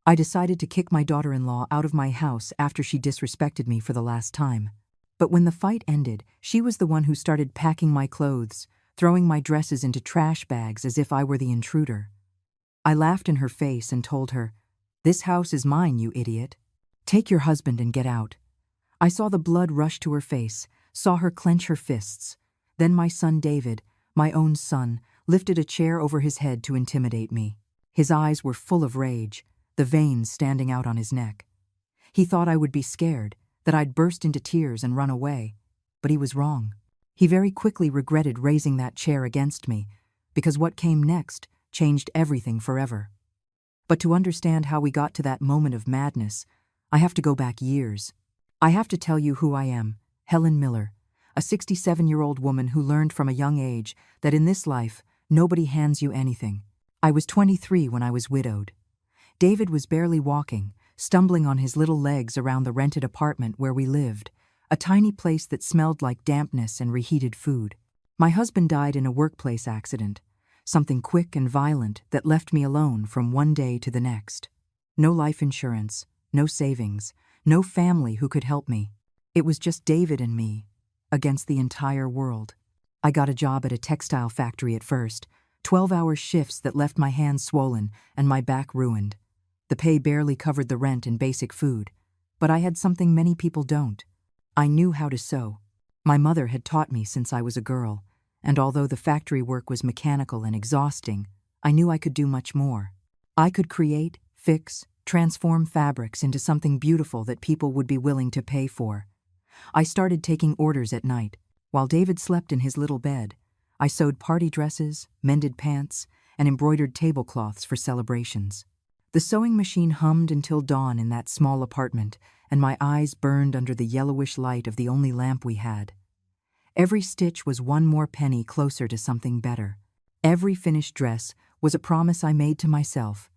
I decided to kick my daughter-in-law out of my house after she disrespected me for the last time. But when the fight ended, she was the one who started packing my clothes, throwing my dresses into trash bags as if I were the intruder. I laughed in her face and told her, "This house is mine, you idiot. Take your husband and get out." I saw the blood rush to her face, saw her clench her fists. Then my son David, my own son, lifted a chair over his head to intimidate me. His eyes were full of rage, the veins standing out on his neck. He thought I would be scared, that I'd burst into tears and run away, but he was wrong. He very quickly regretted raising that chair against me, because what came next changed everything forever. But to understand how we got to that moment of madness, I have to go back years. I have to tell you who I am, Helen Miller, a 67-year-old woman who learned from a young age that in this life, nobody hands you anything. I was 23 when I was widowed. David was barely walking, stumbling on his little legs around the rented apartment where we lived, a tiny place that smelled like dampness and reheated food. My husband died in a workplace accident, something quick and violent that left me alone from one day to the next. No life insurance, no savings, no family who could help me. It was just David and me, against the entire world. I got a job at a textile factory at first, 12-hour shifts that left my hands swollen and my back ruined. The pay barely covered the rent and basic food, but I had something many people don't. I knew how to sew. My mother had taught me since I was a girl, and although the factory work was mechanical and exhausting, I knew I could do much more. I could create, fix, transform fabrics into something beautiful that people would be willing to pay for. I started taking orders at night, while David slept in his little bed. I sewed party dresses, mended pants, and embroidered tablecloths for celebrations. The sewing machine hummed until dawn in that small apartment, and my eyes burned under the yellowish light of the only lamp we had. Every stitch was one more penny closer to something better. Every finished dress was a promise I made to myself.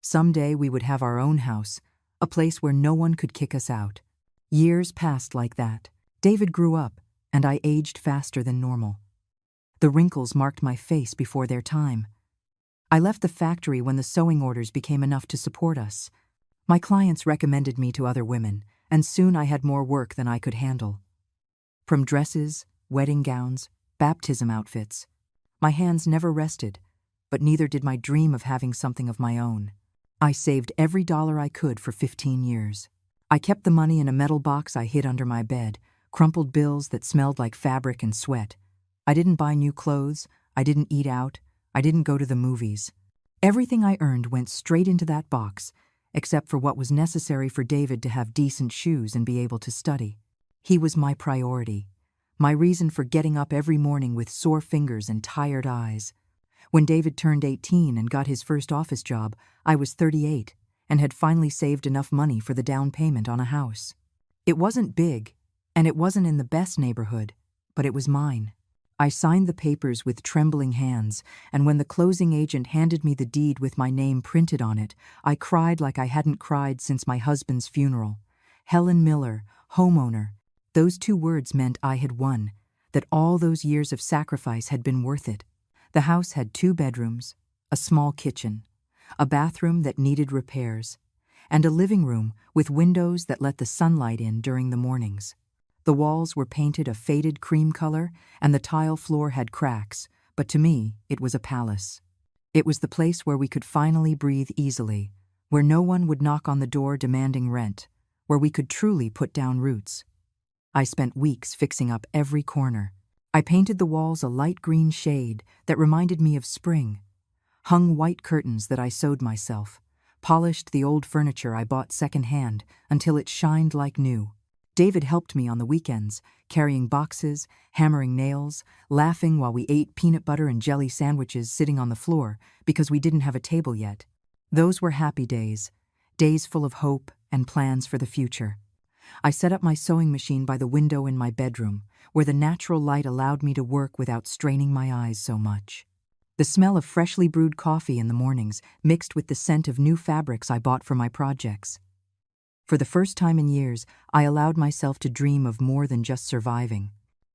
Someday we would have our own house, a place where no one could kick us out. Years passed like that. David grew up, and I aged faster than normal. The wrinkles marked my face before their time. I left the factory when the sewing orders became enough to support us. My clients recommended me to other women, and soon I had more work than I could handle. From dresses, wedding gowns, baptism outfits, my hands never rested, but neither did my dream of having something of my own. I saved every dollar I could for 15 years. I kept the money in a metal box I hid under my bed, crumpled bills that smelled like fabric and sweat. I didn't buy new clothes, I didn't eat out, I didn't go to the movies. Everything I earned went straight into that box, except for what was necessary for David to have decent shoes and be able to study. He was my priority, my reason for getting up every morning with sore fingers and tired eyes. When David turned 18 and got his first office job, I was 38 and had finally saved enough money for the down payment on a house. It wasn't big, and it wasn't in the best neighborhood, but it was mine. I signed the papers with trembling hands, and when the closing agent handed me the deed with my name printed on it, I cried like I hadn't cried since my husband's funeral. Helen Miller, homeowner. Those 2 words meant I had won, that all those years of sacrifice had been worth it. The house had 2 bedrooms, a small kitchen, a bathroom that needed repairs, and a living room with windows that let the sunlight in during the mornings. The walls were painted a faded cream color, and the tile floor had cracks, but to me, it was a palace. It was the place where we could finally breathe easily, where no one would knock on the door demanding rent, where we could truly put down roots. I spent weeks fixing up every corner. I painted the walls a light green shade that reminded me of spring, hung white curtains that I sewed myself, polished the old furniture I bought secondhand until it shined like new. David helped me on the weekends, carrying boxes, hammering nails, laughing while we ate peanut butter and jelly sandwiches sitting on the floor because we didn't have a table yet. Those were happy days, days full of hope and plans for the future. I set up my sewing machine by the window in my bedroom, where the natural light allowed me to work without straining my eyes so much. The smell of freshly brewed coffee in the mornings mixed with the scent of new fabrics I bought for my projects. For the first time in years, I allowed myself to dream of more than just surviving.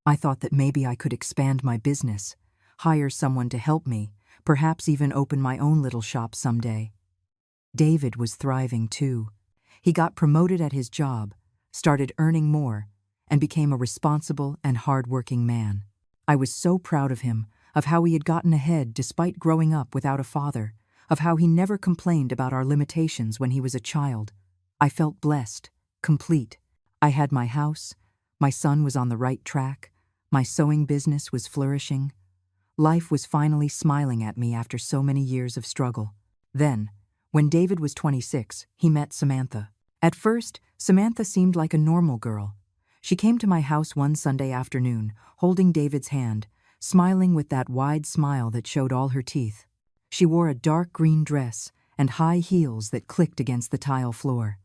I thought that maybe I could expand my business, hire someone to help me, perhaps even open my own little shop someday. David was thriving too. He got promoted at his job, started earning more, and became a responsible and hard-working man. I was so proud of him, of how he had gotten ahead despite growing up without a father, of how he never complained about our limitations when he was a child. I felt blessed, complete. I had my house, my son was on the right track, my sewing business was flourishing. Life was finally smiling at me after so many years of struggle. Then, when David was 26, he met Samantha. At first, Samantha seemed like a normal girl. She came to my house one Sunday afternoon, holding David's hand, smiling with that wide smile that showed all her teeth. She wore a dark green dress and high heels that clicked against the tile floor.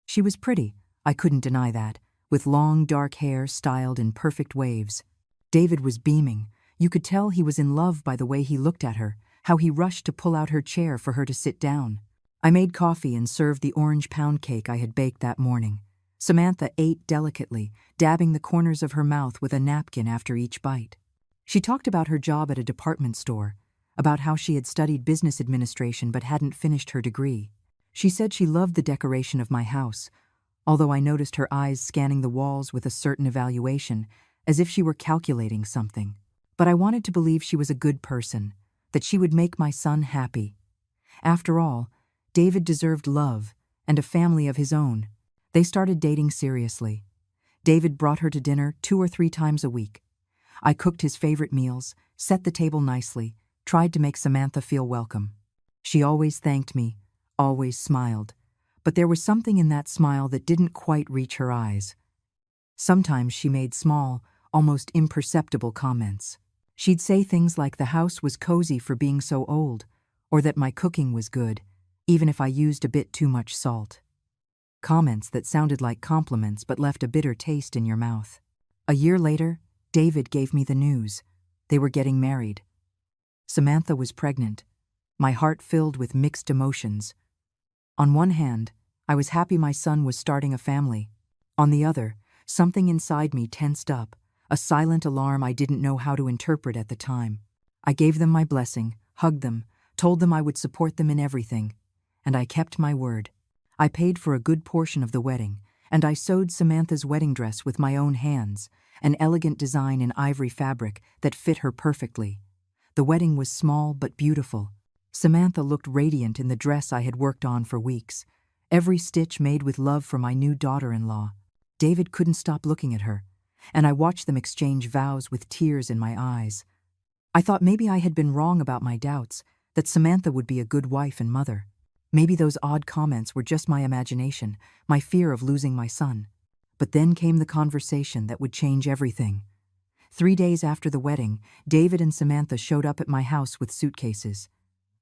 She was pretty, I couldn't deny that, with long dark hair styled in perfect waves. David was beaming. You could tell he was in love by the way he looked at her, how he rushed to pull out her chair for her to sit down. I made coffee and served the orange pound cake I had baked that morning. Samantha ate delicately, dabbing the corners of her mouth with a napkin after each bite. She talked about her job at a department store, about how she had studied business administration but hadn't finished her degree. She said she loved the decoration of my house, although I noticed her eyes scanning the walls with a certain evaluation, as if she were calculating something. But I wanted to believe she was a good person, that she would make my son happy. After all, David deserved love and a family of his own. They started dating seriously. David brought her to dinner 2 or 3 times a week. I cooked his favorite meals, set the table nicely, tried to make Samantha feel welcome. She always thanked me, always smiled, but there was something in that smile that didn't quite reach her eyes. Sometimes she made small, almost imperceptible comments. She'd say things like the house was cozy for being so old, or that my cooking was good, even if I used a bit too much salt. Comments that sounded like compliments but left a bitter taste in your mouth. A year later, David gave me the news. They were getting married. Samantha was pregnant. My heart filled with mixed emotions. On one hand, I was happy my son was starting a family. On the other, something inside me tensed up, a silent alarm I didn't know how to interpret at the time. I gave them my blessing, hugged them, told them I would support them in everything, and I kept my word. I paid for a good portion of the wedding, and I sewed Samantha's wedding dress with my own hands, an elegant design in ivory fabric that fit her perfectly. The wedding was small but beautiful. Samantha looked radiant in the dress I had worked on for weeks, every stitch made with love for my new daughter-in-law. David couldn't stop looking at her, and I watched them exchange vows with tears in my eyes. I thought maybe I had been wrong about my doubts, that Samantha would be a good wife and mother. Maybe those odd comments were just my imagination, my fear of losing my son. But then came the conversation that would change everything. 3 days after the wedding, David and Samantha showed up at my house with suitcases.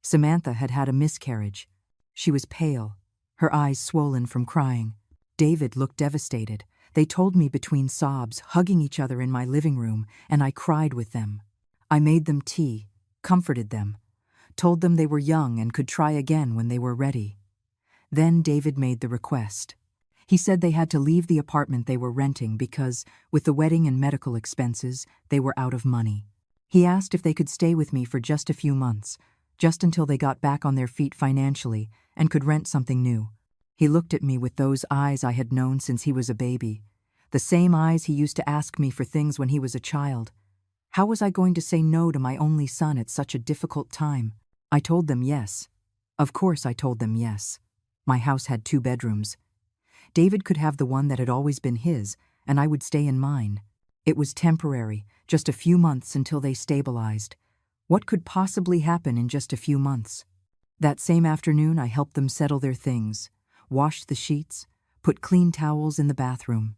Samantha had had a miscarriage. She was pale, her eyes swollen from crying. David looked devastated. They told me between sobs, hugging each other in my living room, and I cried with them. I made them tea, comforted them, told them they were young and could try again when they were ready. Then David made the request. He said they had to leave the apartment they were renting because, with the wedding and medical expenses, they were out of money. He asked if they could stay with me for just a few months, just until they got back on their feet financially and could rent something new. He looked at me with those eyes I had known since he was a baby, the same eyes he used to ask me for things when he was a child. How was I going to say no to my only son at such a difficult time? I told them yes. Of course I told them yes. My house had 2 bedrooms. David could have the one that had always been his, and I would stay in mine. It was temporary, just a few months until they stabilized. What could possibly happen in just a few months? That same afternoon I helped them settle their things, washed the sheets, put clean towels in the bathroom.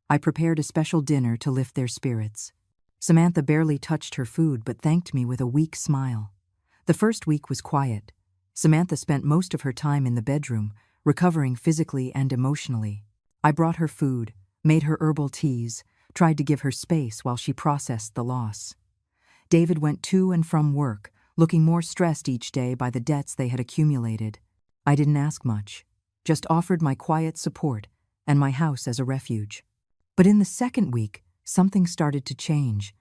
I prepared a special dinner to lift their spirits. Samantha barely touched her food but thanked me with a weak smile. The first week was quiet. Samantha spent most of her time in the bedroom, recovering physically and emotionally. I brought her food, made her herbal teas, tried to give her space while she processed the loss. David went to and from work, looking more stressed each day by the debts they had accumulated. I didn't ask much, just offered my quiet support and my house as a refuge. But in the second week, something started to change.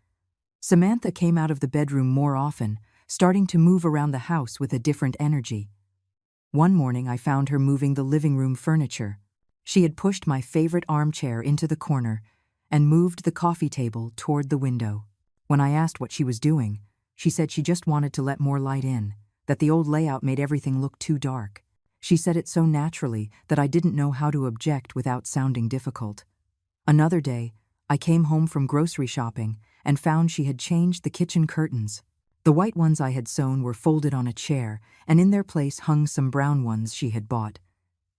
Samantha came out of the bedroom more often, starting to move around the house with a different energy. One morning I found her moving the living room furniture. She had pushed my favorite armchair into the corner and moved the coffee table toward the window. When I asked what she was doing, she said she just wanted to let more light in, that the old layout made everything look too dark. She said it so naturally that I didn't know how to object without sounding difficult. Another day, I came home from grocery shopping and found she had changed the kitchen curtains. The white ones I had sewn were folded on a chair, and in their place hung some brown ones she had bought.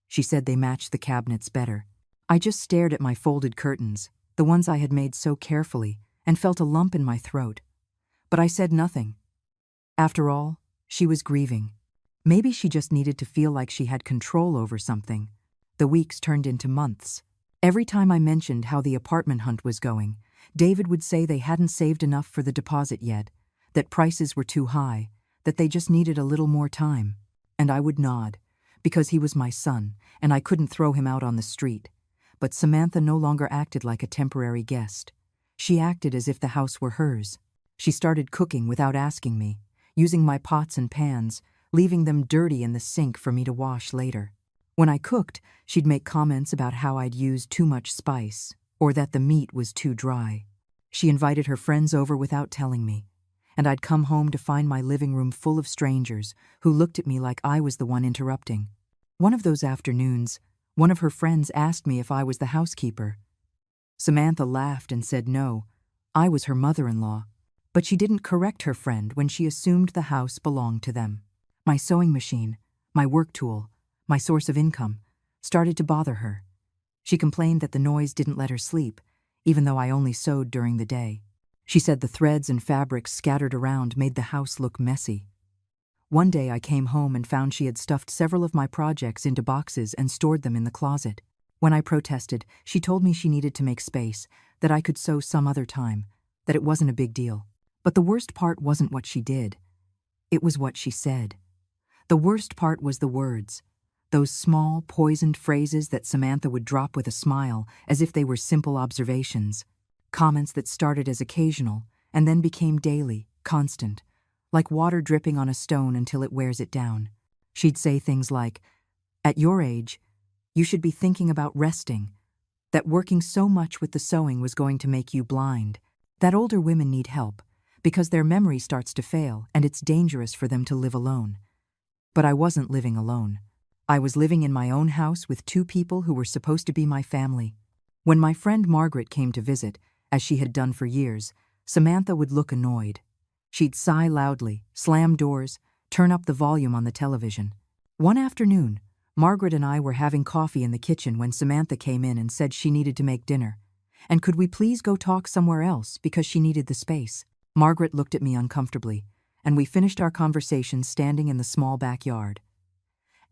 She said they matched the cabinets better. I just stared at my folded curtains, the ones I had made so carefully, and felt a lump in my throat. But I said nothing. After all, she was grieving. Maybe she just needed to feel like she had control over something. The weeks turned into months. Every time I mentioned how the apartment hunt was going, David would say they hadn't saved enough for the deposit yet, that prices were too high, that they just needed a little more time. And I would nod, because he was my son, and I couldn't throw him out on the street. But Samantha no longer acted like a temporary guest. She acted as if the house were hers. She started cooking without asking me, using my pots and pans, leaving them dirty in the sink for me to wash later. When I cooked, she'd make comments about how I'd used too much spice, or that the meat was too dry. She invited her friends over without telling me, and I'd come home to find my living room full of strangers who looked at me like I was the one interrupting. One of those afternoons, one of her friends asked me if I was the housekeeper. Samantha laughed and said no, I was her mother-in-law, but she didn't correct her friend when she assumed the house belonged to them. My sewing machine, my work tool, my source of income, started to bother her. She complained that the noise didn't let her sleep, even though I only sewed during the day. She said the threads and fabrics scattered around made the house look messy. One day I came home and found she had stuffed several of my projects into boxes and stored them in the closet. When I protested, she told me she needed to make space, that I could sew some other time, that it wasn't a big deal. But the worst part wasn't what she did. It was what she said. The worst part was the words. Those small, poisoned phrases that Samantha would drop with a smile, as if they were simple observations. Comments that started as occasional, and then became daily, constant, like water dripping on a stone until it wears it down. She'd say things like, "At your age, you should be thinking about resting," that working so much with the sewing was going to make you blind, that older women need help, because their memory starts to fail and it's dangerous for them to live alone. But I wasn't living alone. I was living in my own house with two people who were supposed to be my family. When my friend Margaret came to visit, as she had done for years, Samantha would look annoyed. She'd sigh loudly, slam doors, turn up the volume on the television. One afternoon, Margaret and I were having coffee in the kitchen when Samantha came in and said she needed to make dinner. And could we please go talk somewhere else because she needed the space? Margaret looked at me uncomfortably, and we finished our conversation standing in the small backyard.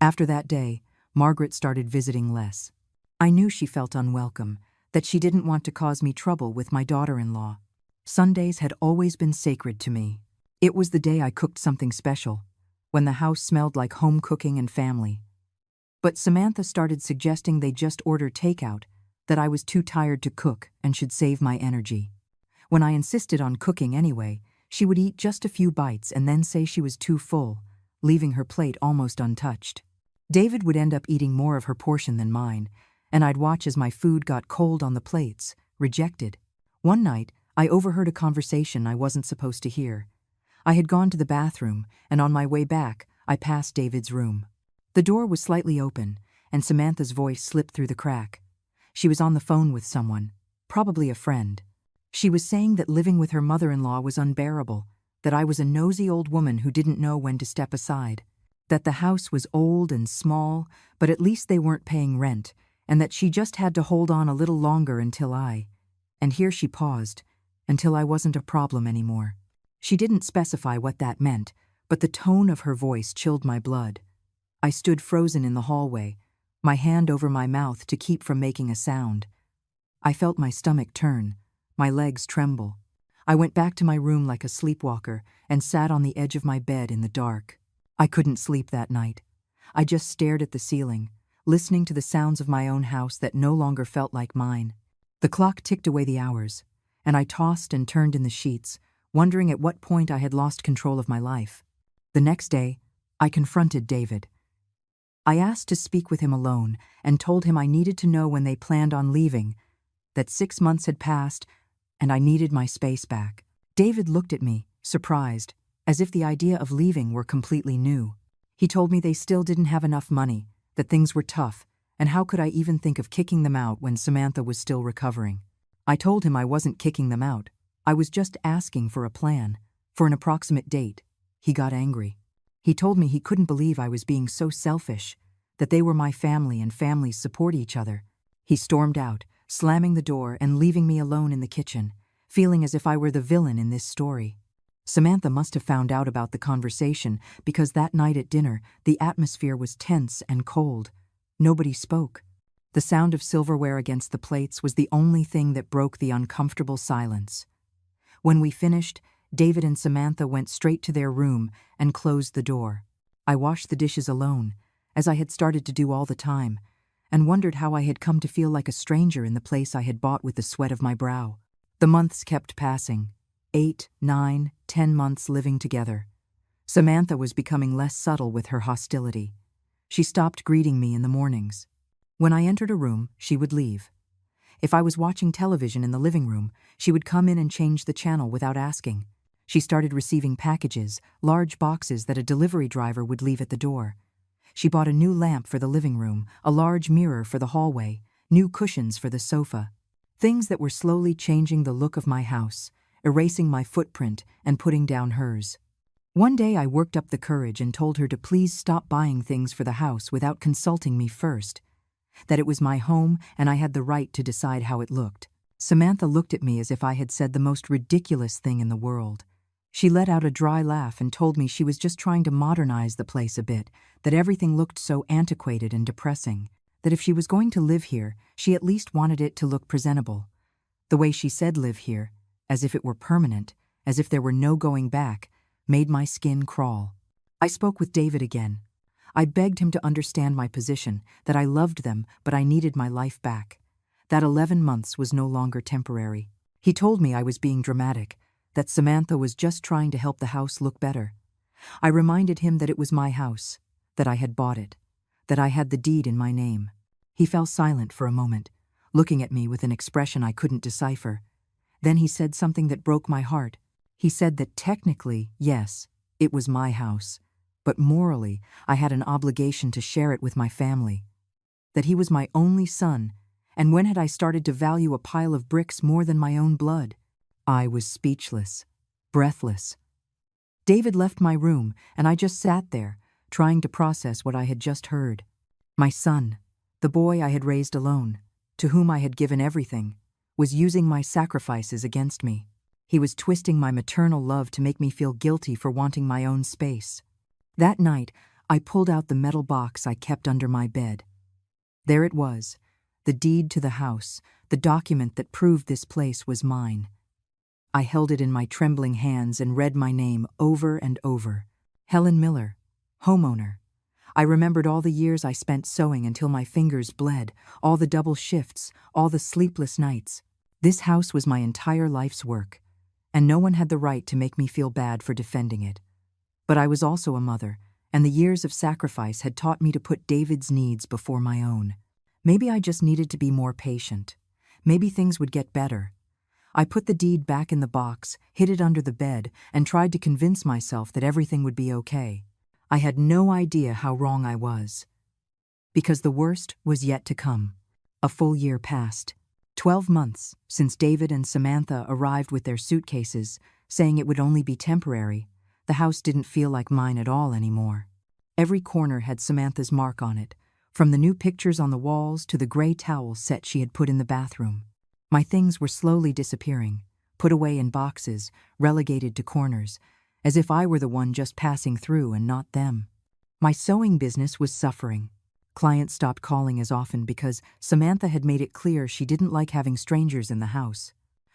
After that day, Margaret started visiting less. I knew she felt unwelcome, that she didn't want to cause me trouble with my daughter-in-law. Sundays had always been sacred to me. It was the day I cooked something special, when the house smelled like home cooking and family. But Samantha started suggesting they just order takeout, that I was too tired to cook and should save my energy. When I insisted on cooking anyway, she would eat just a few bites and then say she was too full, leaving her plate almost untouched. David would end up eating more of her portion than mine, and I'd watch as my food got cold on the plates, rejected. One night, I overheard a conversation I wasn't supposed to hear. I had gone to the bathroom, and on my way back, I passed David's room. The door was slightly open, and Samantha's voice slipped through the crack. She was on the phone with someone, probably a friend. She was saying that living with her mother-in-law was unbearable, that I was a nosy old woman who didn't know when to step aside, that the house was old and small, but at least they weren't paying rent, and that she just had to hold on a little longer and here she paused, until I wasn't a problem anymore. She didn't specify what that meant, but the tone of her voice chilled my blood. I stood frozen in the hallway, my hand over my mouth to keep from making a sound. I felt my stomach turn, my legs tremble. I went back to my room like a sleepwalker and sat on the edge of my bed in the dark. I couldn't sleep that night. I just stared at the ceiling, listening to the sounds of my own house that no longer felt like mine. The clock ticked away the hours, and I tossed and turned in the sheets, wondering at what point I had lost control of my life. The next day, I confronted David. I asked to speak with him alone and told him I needed to know when they planned on leaving, that 6 months had passed, and I needed my space back. David looked at me, surprised, as if the idea of leaving were completely new. He told me they still didn't have enough money, that things were tough, and how could I even think of kicking them out when Samantha was still recovering? I told him I wasn't kicking them out. I was just asking for a plan, for an approximate date. He got angry. He told me he couldn't believe I was being so selfish, that they were my family and families support each other. He stormed out, slamming the door and leaving me alone in the kitchen, feeling as if I were the villain in this story. Samantha must have found out about the conversation because that night at dinner, the atmosphere was tense and cold. Nobody spoke. The sound of silverware against the plates was the only thing that broke the uncomfortable silence. When we finished, David and Samantha went straight to their room and closed the door. I washed the dishes alone, as I had started to do all the time, and wondered how I had come to feel like a stranger in the place I had bought with the sweat of my brow. The months kept passing. 8, 9, 10 months living together. Samantha was becoming less subtle with her hostility. She stopped greeting me in the mornings. When I entered a room, she would leave. If I was watching television in the living room, she would come in and change the channel without asking. She started receiving packages, large boxes that a delivery driver would leave at the door. She bought a new lamp for the living room, a large mirror for the hallway, new cushions for the sofa. Things that were slowly changing the look of my house, erasing my footprint and putting down hers. One day I worked up the courage and told her to please stop buying things for the house without consulting me first. That it was my home and I had the right to decide how it looked. Samantha looked at me as if I had said the most ridiculous thing in the world. She let out a dry laugh and told me she was just trying to modernize the place a bit, that everything looked so antiquated and depressing, that if she was going to live here, she at least wanted it to look presentable. The way she said live here, as if it were permanent, as if there were no going back, made my skin crawl. I spoke with David again. I begged him to understand my position, that I loved them, but I needed my life back. That 11 months was no longer temporary. He told me I was being dramatic, that Samantha was just trying to help the house look better. I reminded him that it was my house, that I had bought it, that I had the deed in my name. He fell silent for a moment, looking at me with an expression I couldn't decipher. Then he said something that broke my heart. He said that technically, yes, it was my house, but morally, I had an obligation to share it with my family. That he was my only son, and when had I started to value a pile of bricks more than my own blood? I was speechless, breathless. David left my room, and I just sat there, trying to process what I had just heard. My son, the boy I had raised alone, to whom I had given everything, was using my sacrifices against me. He was twisting my maternal love to make me feel guilty for wanting my own space. That night, I pulled out the metal box I kept under my bed. There it was, the deed to the house, the document that proved this place was mine. I held it in my trembling hands and read my name over and over. Helen Miller, homeowner. I remembered all the years I spent sewing until my fingers bled, all the double shifts, all the sleepless nights. This house was my entire life's work, and no one had the right to make me feel bad for defending it. But I was also a mother, and the years of sacrifice had taught me to put David's needs before my own. Maybe I just needed to be more patient. Maybe things would get better. I put the deed back in the box, hid it under the bed, and tried to convince myself that everything would be okay. I had no idea how wrong I was. Because the worst was yet to come. A full year passed. 12 months since David and Samantha arrived with their suitcases, saying it would only be temporary. The house didn't feel like mine at all anymore. Every corner had Samantha's mark on it, from the new pictures on the walls to the gray towel set she had put in the bathroom. My things were slowly disappearing, put away in boxes, relegated to corners, as if I were the one just passing through and not them. My sewing business was suffering. Clients stopped calling as often because Samantha had made it clear she didn't like having strangers in the house.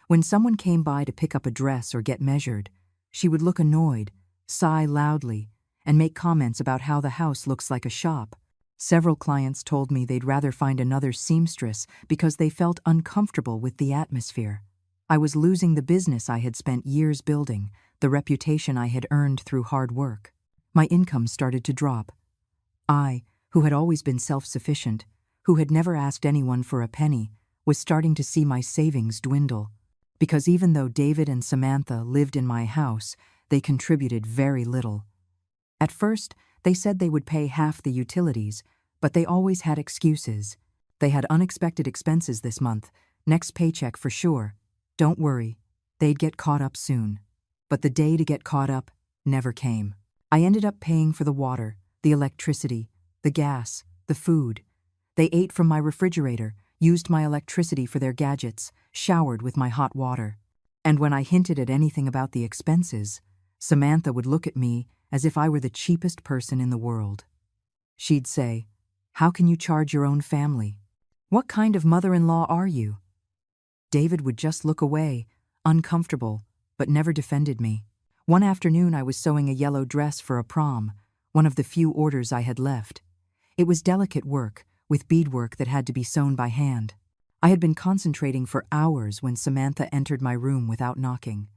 When someone came by to pick up a dress or get measured, she would look annoyed, sigh loudly, and make comments about how the house looks like a shop. Several clients told me they'd rather find another seamstress because they felt uncomfortable with the atmosphere. I was losing the business I had spent years building, the reputation I had earned through hard work. My income started to drop. I, who had always been self-sufficient, who had never asked anyone for a penny, was starting to see my savings dwindle. Because even though David and Samantha lived in my house, they contributed very little. At first, they said they would pay half the utilities, but they always had excuses. They had unexpected expenses this month, next paycheck for sure. Don't worry, they'd get caught up soon. But the day to get caught up never came. I ended up paying for the water, the electricity, the gas, the food. They ate from my refrigerator, used my electricity for their gadgets, showered with my hot water. And when I hinted at anything about the expenses, Samantha would look at me as if I were the cheapest person in the world. She'd say, "How can you charge your own family? What kind of mother-in-law are you?" David would just look away, uncomfortable, but never defended me. One afternoon I was sewing a yellow dress for a prom, one of the few orders I had left. It was delicate work, with beadwork that had to be sewn by hand. I had been concentrating for hours when Samantha entered my room without knocking.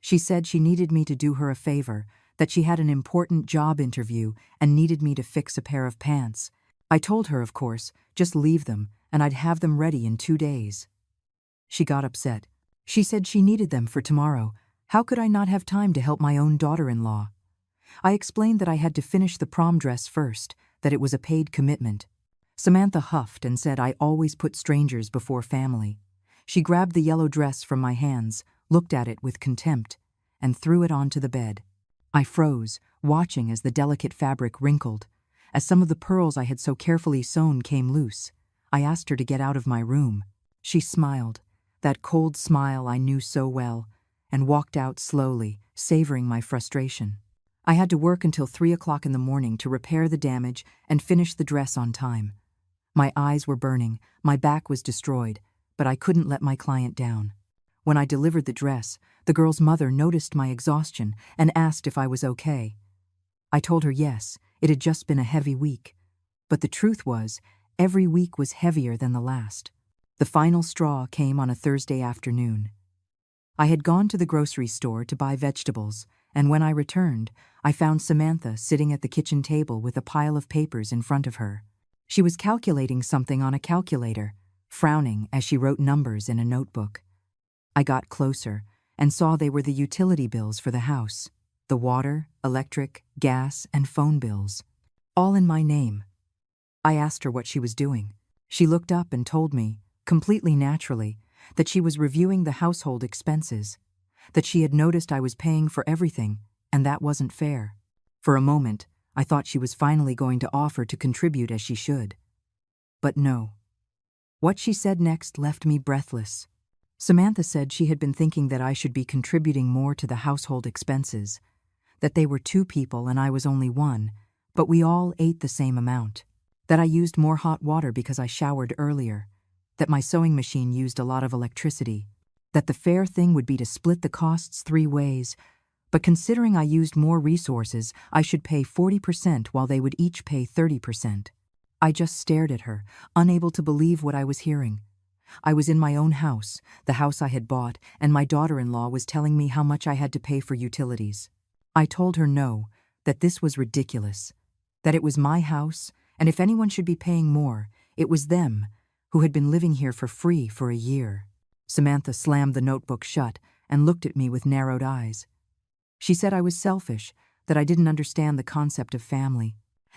She said she needed me to do her a favor, that she had an important job interview and needed me to fix a pair of pants. I told her, of course, just leave them, and I'd have them ready in 2 days. She got upset. She said she needed them for tomorrow. How could I not have time to help my own daughter-in-law? I explained that I had to finish the prom dress first, that it was a paid commitment. Samantha huffed and said I always put strangers before family. She grabbed the yellow dress from my hands, looked at it with contempt, and threw it onto the bed. I froze, watching as the delicate fabric wrinkled. As some of the pearls I had so carefully sewn came loose, I asked her to get out of my room. She smiled, that cold smile I knew so well, and walked out slowly, savoring my frustration. I had to work until 3 o'clock in the morning to repair the damage and finish the dress on time. My eyes were burning, my back was destroyed, but I couldn't let my client down. When I delivered the dress, the girl's mother noticed my exhaustion and asked if I was okay. I told her yes, it had just been a heavy week. But the truth was, every week was heavier than the last. The final straw came on a Thursday afternoon. I had gone to the grocery store to buy vegetables, and when I returned, I found Samantha sitting at the kitchen table with a pile of papers in front of her. She was calculating something on a calculator, frowning as she wrote numbers in a notebook. I got closer and saw they were the utility bills for the house, the water, electric, gas, and phone bills, all in my name. I asked her what she was doing. She looked up and told me, completely naturally, that she was reviewing the household expenses, that she had noticed I was paying for everything, and that wasn't fair. For a moment, I thought she was finally going to offer to contribute as she should. But no. What she said next left me breathless. Samantha said she had been thinking that I should be contributing more to the household expenses, that they were 2 people and I was only 1, but we all ate the same amount, that I used more hot water because I showered earlier, that my sewing machine used a lot of electricity, that the fair thing would be to split the costs 3 ways, but considering I used more resources, I should pay 40% while they would each pay 30%. I just stared at her, unable to believe what I was hearing. I was in my own house, the house I had bought, and my daughter-in-law was telling me how much I had to pay for utilities. I told her no, that this was ridiculous, that it was my house, and if anyone should be paying more, it was them, who had been living here for free for a year. Samantha slammed the notebook shut and looked at me with narrowed eyes. She said I was selfish, that I didn't understand the concept of family,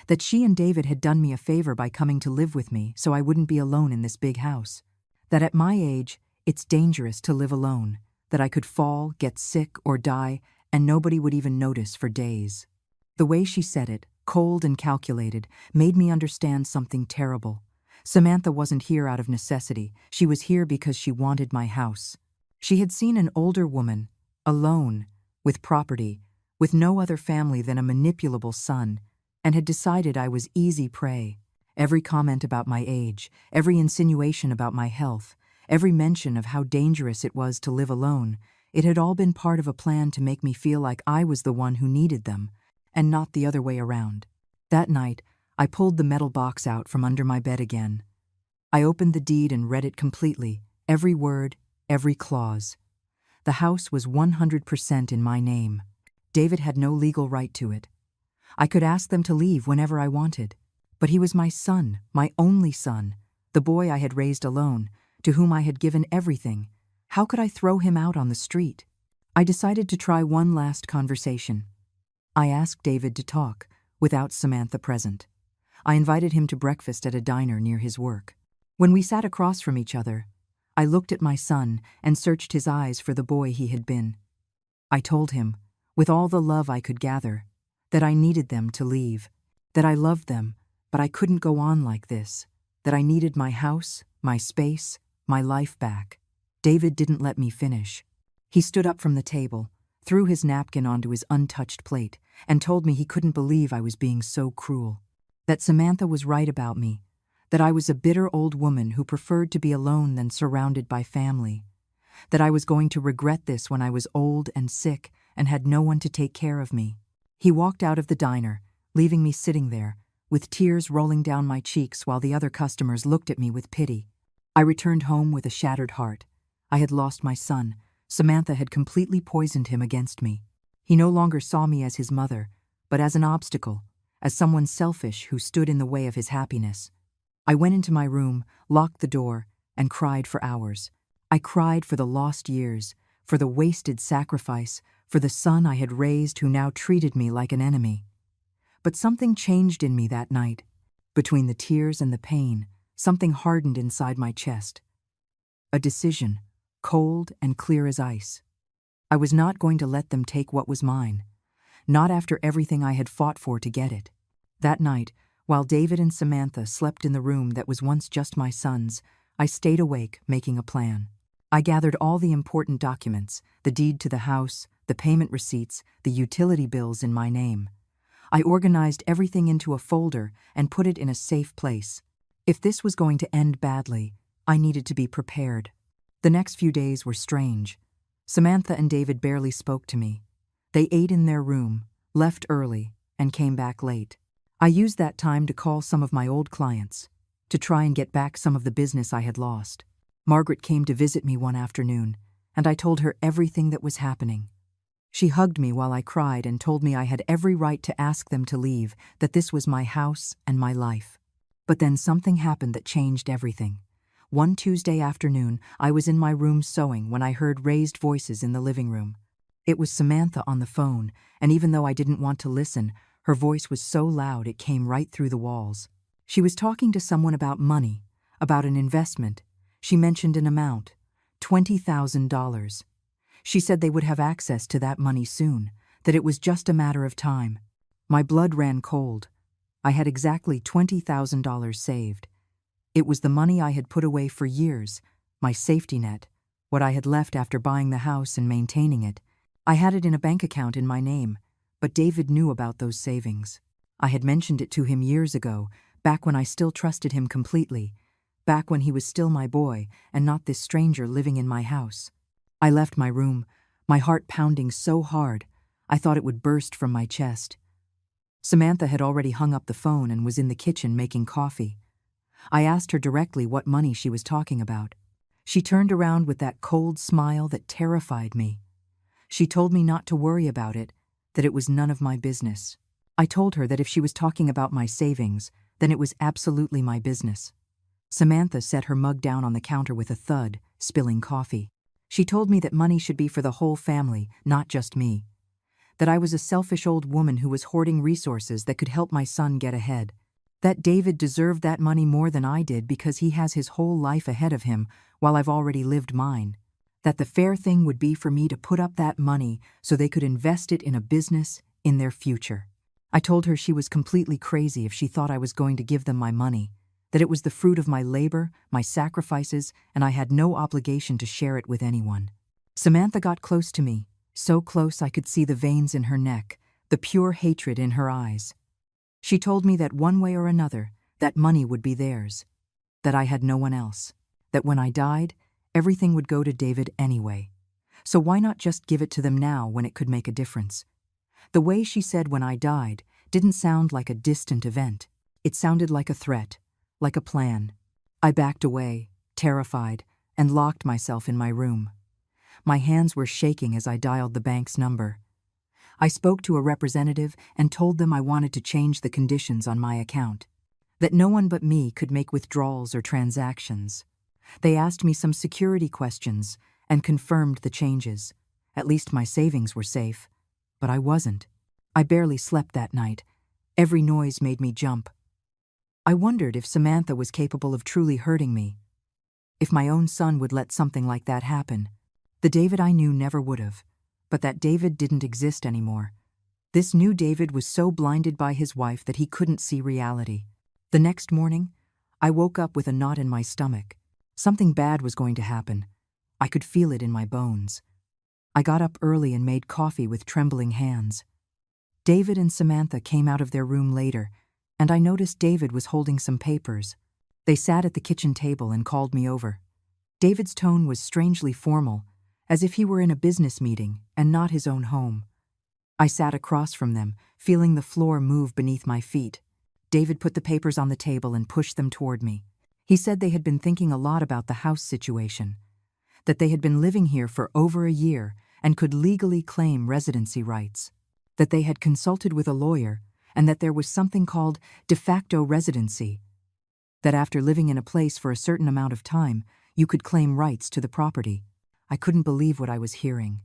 that she and David had done me a favor by coming to live with me so I wouldn't be alone in this big house, that at my age, it's dangerous to live alone, that I could fall, get sick, or die, and nobody would even notice for days. The way she said it, cold and calculated, made me understand something terrible. Samantha wasn't here out of necessity. She was here because she wanted my house. She had seen an older woman, alone, with property, with no other family than a manipulable son, and had decided I was easy prey. Every comment about my age, every insinuation about my health, every mention of how dangerous it was to live alone, it had all been part of a plan to make me feel like I was the one who needed them, and not the other way around. That night, I pulled the metal box out from under my bed again. I opened the deed and read it completely, every word, every clause. The house was 100% in my name. David had no legal right to it. I could ask them to leave whenever I wanted. But he was my son, my only son, the boy I had raised alone, to whom I had given everything. How could I throw him out on the street? I decided to try one last conversation. I asked David to talk, without Samantha present. I invited him to breakfast at a diner near his work. When we sat across from each other, I looked at my son and searched his eyes for the boy he had been. I told him, with all the love I could gather, that I needed them to leave, that I loved them, but I couldn't go on like this, that I needed my house, my space, my life back. David didn't let me finish. He stood up from the table, threw his napkin onto his untouched plate, and told me he couldn't believe I was being so cruel. That Samantha was right about me, that I was a bitter old woman who preferred to be alone than surrounded by family, that I was going to regret this when I was old and sick and had no one to take care of me. He walked out of the diner, leaving me sitting there, with tears rolling down my cheeks while the other customers looked at me with pity. I returned home with a shattered heart. I had lost my son. Samantha had completely poisoned him against me. He no longer saw me as his mother, but as an obstacle, as someone selfish who stood in the way of his happiness. I went into my room, locked the door, and cried for hours. I cried for the lost years, for the wasted sacrifice, for the son I had raised who now treated me like an enemy. But something changed in me that night. Between the tears and the pain, something hardened inside my chest. A decision, cold and clear as ice. I was not going to let them take what was mine, not after everything I had fought for to get it. That night, while David and Samantha slept in the room that was once just my son's, I stayed awake, making a plan. I gathered all the important documents, the deed to the house, the payment receipts, the utility bills in my name. I organized everything into a folder and put it in a safe place. If this was going to end badly, I needed to be prepared. The next few days were strange. Samantha and David barely spoke to me. They ate in their room, left early, and came back late. I used that time to call some of my old clients, to try and get back some of the business I had lost. Margaret came to visit me one afternoon, and I told her everything that was happening. She hugged me while I cried and told me I had every right to ask them to leave, that this was my house and my life. But then something happened that changed everything. One Tuesday afternoon, I was in my room sewing when I heard raised voices in the living room. It was Samantha on the phone, and even though I didn't want to listen, her voice was so loud it came right through the walls. She was talking to someone about money, about an investment. She mentioned an amount, $20,000. She said they would have access to that money soon, that it was just a matter of time. My blood ran cold. I had exactly $20,000 saved. It was the money I had put away for years, my safety net, what I had left after buying the house and maintaining it. I had it in a bank account in my name, but David knew about those savings. I had mentioned it to him years ago, back when I still trusted him completely, back when he was still my boy and not this stranger living in my house. I left my room, my heart pounding so hard, I thought it would burst from my chest. Samantha had already hung up the phone and was in the kitchen making coffee. I asked her directly what money she was talking about. She turned around with that cold smile that terrified me. She told me not to worry about it, that it was none of my business. I told her that if she was talking about my savings, then it was absolutely my business. Samantha set her mug down on the counter with a thud, spilling coffee. She told me that money should be for the whole family, not just me. That I was a selfish old woman who was hoarding resources that could help my son get ahead. That David deserved that money more than I did because he has his whole life ahead of him while I've already lived mine. That the fair thing would be for me to put up that money so they could invest it in a business, in their future. I told her she was completely crazy if she thought I was going to give them my money, that it was the fruit of my labor, my sacrifices, and I had no obligation to share it with anyone. Samantha got close to me, so close I could see the veins in her neck, the pure hatred in her eyes. She told me that one way or another, that money would be theirs, that I had no one else, that when I died, everything would go to David anyway. So why not just give it to them now when it could make a difference? The way she said when I died didn't sound like a distant event. It sounded like a threat, like a plan. I backed away, terrified, and locked myself in my room. My hands were shaking as I dialed the bank's number. I spoke to a representative and told them I wanted to change the conditions on my account. that no one but me could make withdrawals or transactions. They asked me some security questions and confirmed the changes. At least my savings were safe. But I wasn't. I barely slept that night. Every noise made me jump. I wondered if Samantha was capable of truly hurting me. If my own son would let something like that happen. The David I knew never would have. But that David didn't exist anymore. This new David was so blinded by his wife that he couldn't see reality. The next morning, I woke up with a knot in my stomach. Something bad was going to happen. I could feel it in my bones. I got up early and made coffee with trembling hands. David and Samantha came out of their room later, and I noticed David was holding some papers. They sat at the kitchen table and called me over. David's tone was strangely formal, as if he were in a business meeting and not his own home. I sat across from them, feeling the floor move beneath my feet. David put the papers on the table and pushed them toward me. He said they had been thinking a lot about the house situation, that they had been living here for over a year and could legally claim residency rights, that they had consulted with a lawyer and that there was something called de facto residency, that after living in a place for a certain amount of time, you could claim rights to the property. I couldn't believe what I was hearing.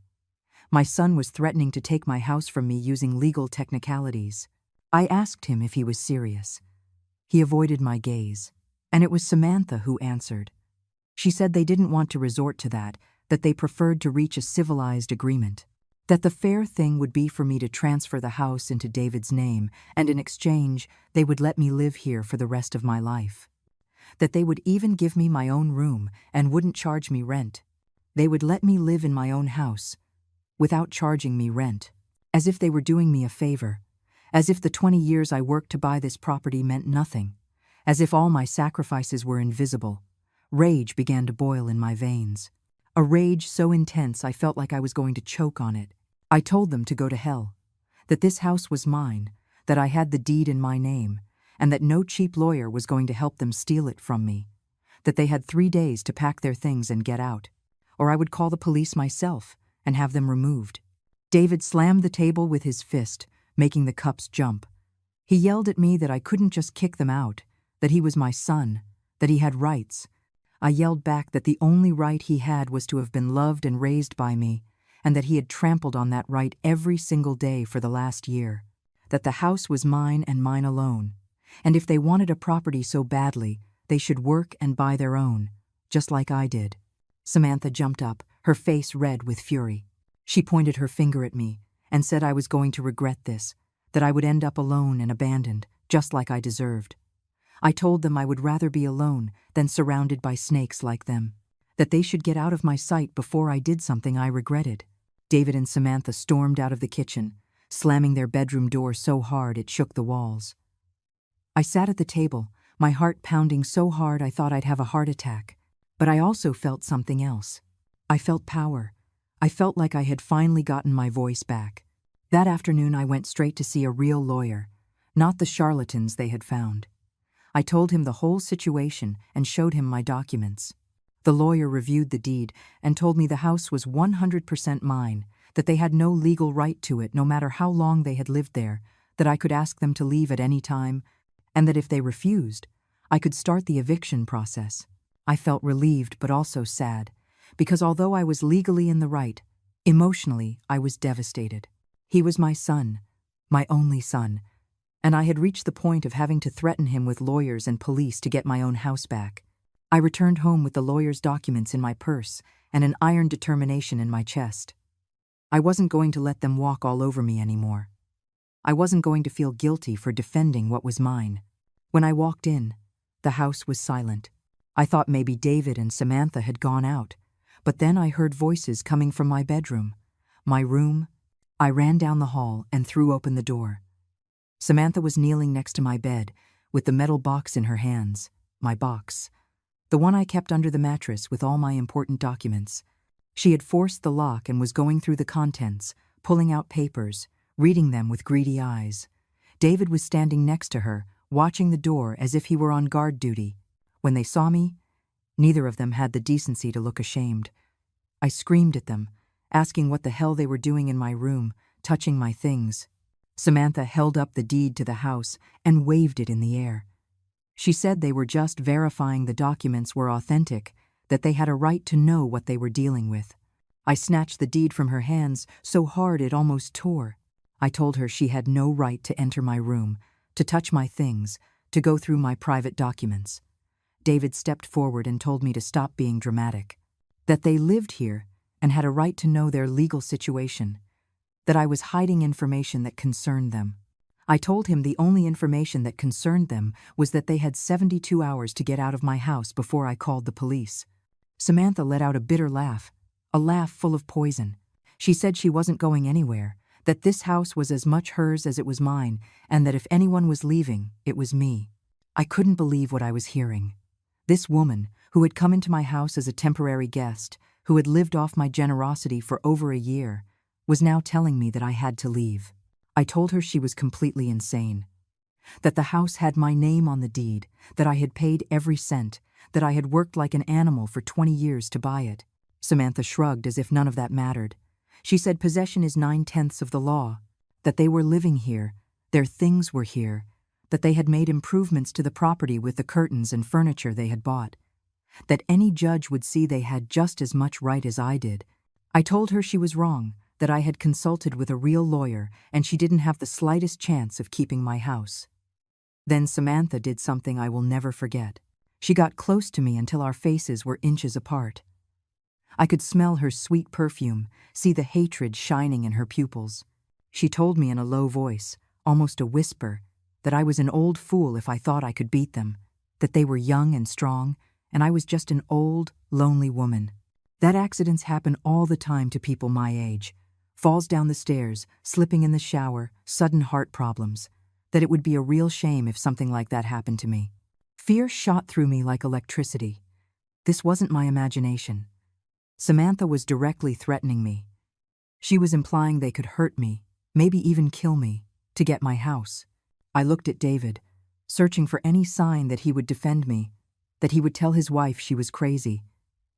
My son was threatening to take my house from me using legal technicalities. I asked him if he was serious. He avoided my gaze, and it was Samantha who answered. She said they didn't want to resort to that they preferred to reach a civilized agreement, that the fair thing would be for me to transfer the house into David's name, and in exchange, they would let me live here for the rest of my life. That they would even give me my own room and wouldn't charge me rent. They would let me live in my own house, without charging me rent, as if they were doing me a favor, as if the 20 years I worked to buy this property meant nothing, as if all my sacrifices were invisible. Rage began to boil in my veins. A rage so intense I felt like I was going to choke on it. I told them to go to hell, that this house was mine, that I had the deed in my name, and that no cheap lawyer was going to help them steal it from me, that they had 3 days to pack their things and get out, or I would call the police myself and have them removed. David slammed the table with his fist, making the cups jump. He yelled at me that I couldn't just kick them out, that he was my son, that he had rights. I yelled back that the only right he had was to have been loved and raised by me, and that he had trampled on that right every single day for the last year, that the house was mine and mine alone, and if they wanted a property so badly, they should work and buy their own, just like I did. Samantha jumped up, her face red with fury. She pointed her finger at me and said I was going to regret this, that I would end up alone and abandoned, just like I deserved. I told them I would rather be alone than surrounded by snakes like them, that they should get out of my sight before I did something I regretted. David and Samantha stormed out of the kitchen, slamming their bedroom door so hard it shook the walls. I sat at the table, my heart pounding so hard I thought I'd have a heart attack. But I also felt something else. I felt power. I felt like I had finally gotten my voice back. That afternoon I went straight to see a real lawyer, not the charlatans they had found. I told him the whole situation and showed him my documents. The lawyer reviewed the deed and told me the house was 100% mine, that they had no legal right to it no matter how long they had lived there, that I could ask them to leave at any time, and that if they refused, I could start the eviction process. I felt relieved but also sad, because although I was legally in the right, emotionally I was devastated. He was my son, my only son, and I had reached the point of having to threaten him with lawyers and police to get my own house back. I returned home with the lawyer's documents in my purse and an iron determination in my chest. I wasn't going to let them walk all over me anymore. I wasn't going to feel guilty for defending what was mine. When I walked in, the house was silent. I thought maybe David and Samantha had gone out, but then I heard voices coming from my bedroom, my room. I ran down the hall and threw open the door. Samantha was kneeling next to my bed, with the metal box in her hands, my box, the one I kept under the mattress with all my important documents. She had forced the lock and was going through the contents, pulling out papers, reading them with greedy eyes. David was standing next to her, watching the door as if he were on guard duty. When they saw me, neither of them had the decency to look ashamed. I screamed at them, asking what the hell they were doing in my room, touching my things. Samantha held up the deed to the house and waved it in the air. She said they were just verifying the documents were authentic, that they had a right to know what they were dealing with. I snatched the deed from her hands so hard it almost tore. I told her she had no right to enter my room, to touch my things, to go through my private documents. David stepped forward and told me to stop being dramatic, that they lived here and had a right to know their legal situation, that I was hiding information that concerned them. I told him the only information that concerned them was that they had 72 hours to get out of my house before I called the police. Samantha let out a bitter laugh, a laugh full of poison. She said she wasn't going anywhere, that this house was as much hers as it was mine, and that if anyone was leaving, it was me. I couldn't believe what I was hearing. This woman, who had come into my house as a temporary guest, who had lived off my generosity for over a year, was now telling me that I had to leave. I told her she was completely insane, that the house had my name on the deed, that I had paid every cent, that I had worked like an animal for 20 years to buy it. Samantha shrugged as if none of that mattered. She said possession is 9/10 of the law, that they were living here, their things were here, that they had made improvements to the property with the curtains and furniture they had bought, that any judge would see they had just as much right as I did. I told her she was wrong, that I had consulted with a real lawyer and she didn't have the slightest chance of keeping my house. Then Samantha did something I will never forget. She got close to me until our faces were inches apart. I could smell her sweet perfume, see the hatred shining in her pupils. She told me in a low voice, almost a whisper, that I was an old fool if I thought I could beat them, that they were young and strong, and I was just an old, lonely woman. That accidents happen all the time to people my age. Falls down the stairs, slipping in the shower, sudden heart problems. That it would be a real shame if something like that happened to me. Fear shot through me like electricity. This wasn't my imagination. Samantha was directly threatening me. She was implying they could hurt me, maybe even kill me, to get my house. I looked at David, searching for any sign that he would defend me, that he would tell his wife she was crazy.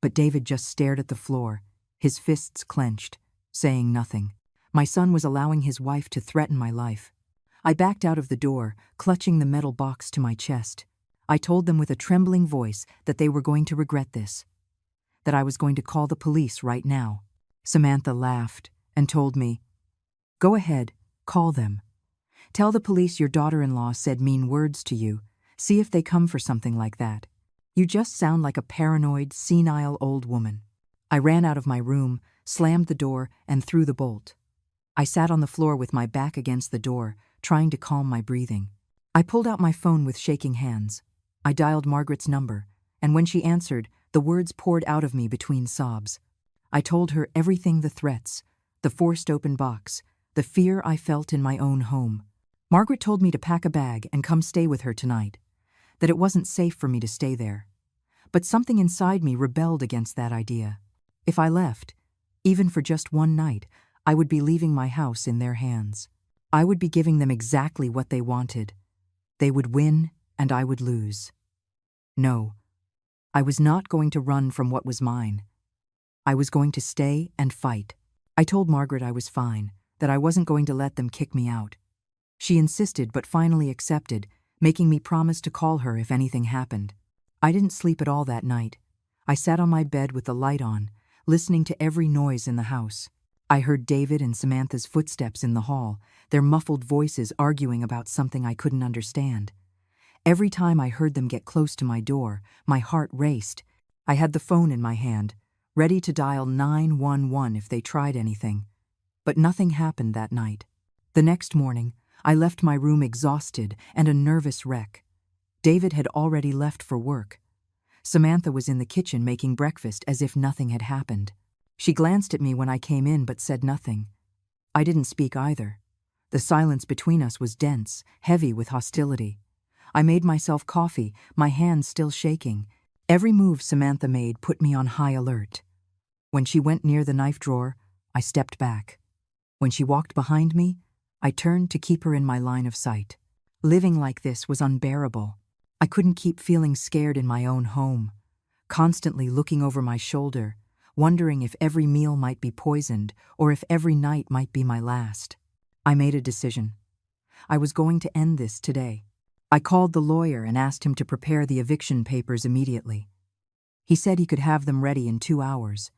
But David just stared at the floor, his fists clenched, saying nothing. My son was allowing his wife to threaten my life. I backed out of the door, clutching the metal box to my chest. I told them with a trembling voice that they were going to regret this, that I was going to call the police right now. Samantha laughed and told me, "Go ahead, call them. Tell the police your daughter-in-law said mean words to you. See if they come for something like that. You just sound like a paranoid, senile old woman." I ran out of my room, slammed the door, and threw the bolt. I sat on the floor with my back against the door, trying to calm my breathing. I pulled out my phone with shaking hands. I dialed Margaret's number, and when she answered, the words poured out of me between sobs. I told her everything, the threats, the forced open box, the fear I felt in my own home. Margaret told me to pack a bag and come stay with her tonight, that it wasn't safe for me to stay there. But something inside me rebelled against that idea. If I left, even for just one night, I would be leaving my house in their hands. I would be giving them exactly what they wanted. They would win, and I would lose. No, I was not going to run from what was mine. I was going to stay and fight. I told Margaret I was fine, that I wasn't going to let them kick me out. She insisted but finally accepted, making me promise to call her if anything happened. I didn't sleep at all that night. I sat on my bed with the light on, listening to every noise in the house. I heard David and Samantha's footsteps in the hall, their muffled voices arguing about something I couldn't understand. Every time I heard them get close to my door, my heart raced. I had the phone in my hand, ready to dial 911 if they tried anything. But nothing happened that night. The next morning, I left my room exhausted and a nervous wreck. David had already left for work. Samantha was in the kitchen making breakfast as if nothing had happened. She glanced at me when I came in but said nothing. I didn't speak either. The silence between us was dense, heavy with hostility. I made myself coffee, my hands still shaking. Every move Samantha made put me on high alert. When she went near the knife drawer, I stepped back. When she walked behind me, I turned to keep her in my line of sight. Living like this was unbearable. I couldn't keep feeling scared in my own home, constantly looking over my shoulder, wondering if every meal might be poisoned or if every night might be my last. I made a decision. I was going to end this today. I called the lawyer and asked him to prepare the eviction papers immediately. He said he could have them ready in 2 hours.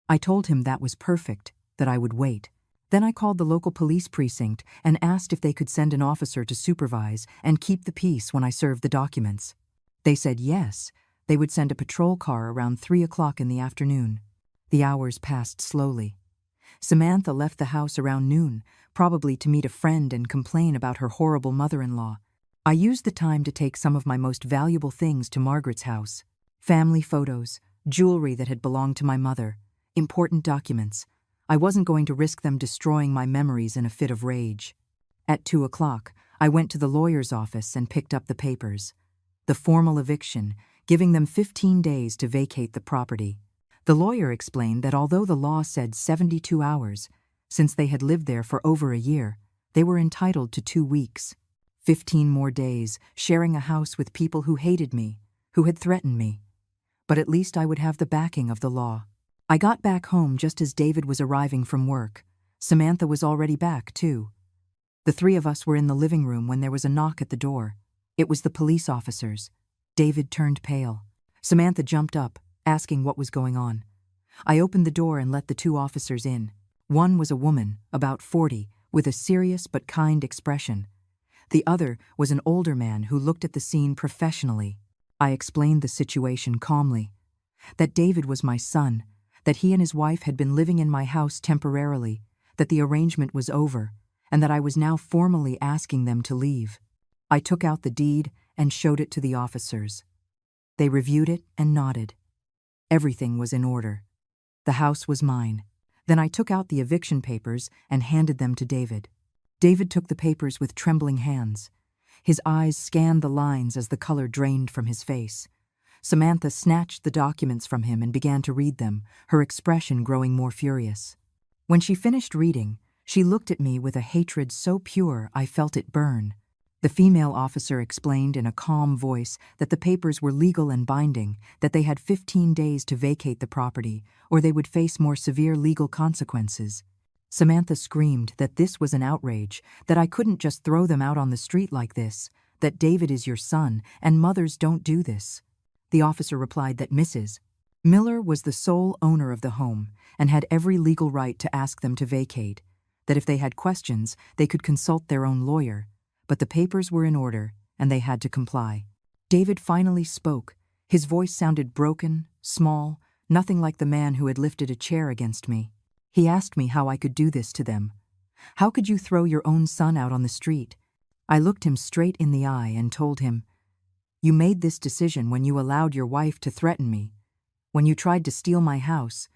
I told him that was perfect, that I would wait. Then I called the local police precinct and asked if they could send an officer to supervise and keep the peace when I served the documents. They said yes, they would send a patrol car around 3 o'clock in the afternoon. The hours passed slowly. Samantha left the house around noon, probably to meet a friend and complain about her horrible mother-in-law. I used the time to take some of my most valuable things to Margaret's house. Family photos, jewelry that had belonged to my mother, important documents. I wasn't going to risk them destroying my memories in a fit of rage. At 2 o'clock, I went to the lawyer's office and picked up the papers. The formal eviction, giving them 15 days to vacate the property. The lawyer explained that although the law said 72 hours, since they had lived there for over a year, they were entitled to 2 weeks. 15 more days, sharing a house with people who hated me, who had threatened me. But at least I would have the backing of the law. I got back home just as David was arriving from work. Samantha was already back, too. The 3 of us were in the living room when there was a knock at the door. It was the police officers. David turned pale. Samantha jumped up, asking what was going on. I opened the door and let the 2 officers in. One was a woman, about 40, with a serious but kind expression. The other was an older man who looked at the scene professionally. I explained the situation calmly. That David was my son, that he and his wife had been living in my house temporarily, that the arrangement was over, and that I was now formally asking them to leave. I took out the deed and showed it to the officers. They reviewed it and nodded. Everything was in order. The house was mine. Then I took out the eviction papers and handed them to David. David took the papers with trembling hands. His eyes scanned the lines as the color drained from his face. Samantha snatched the documents from him and began to read them, her expression growing more furious. When she finished reading, she looked at me with a hatred so pure I felt it burn. The female officer explained in a calm voice that the papers were legal and binding, that they had 15 days to vacate the property, or they would face more severe legal consequences. Samantha screamed that this was an outrage, that I couldn't just throw them out on the street like this, that David is your son, and mothers don't do this. The officer replied that Mrs. Miller was the sole owner of the home and had every legal right to ask them to vacate, that if they had questions, they could consult their own lawyer, but the papers were in order and they had to comply. David finally spoke. His voice sounded broken, small, nothing like the man who had lifted a chair against me. He asked me how I could do this to them. How could you throw your own son out on the street? I looked him straight in the eye and told him, "You made this decision when you allowed your wife to threaten me, when you tried to steal my house,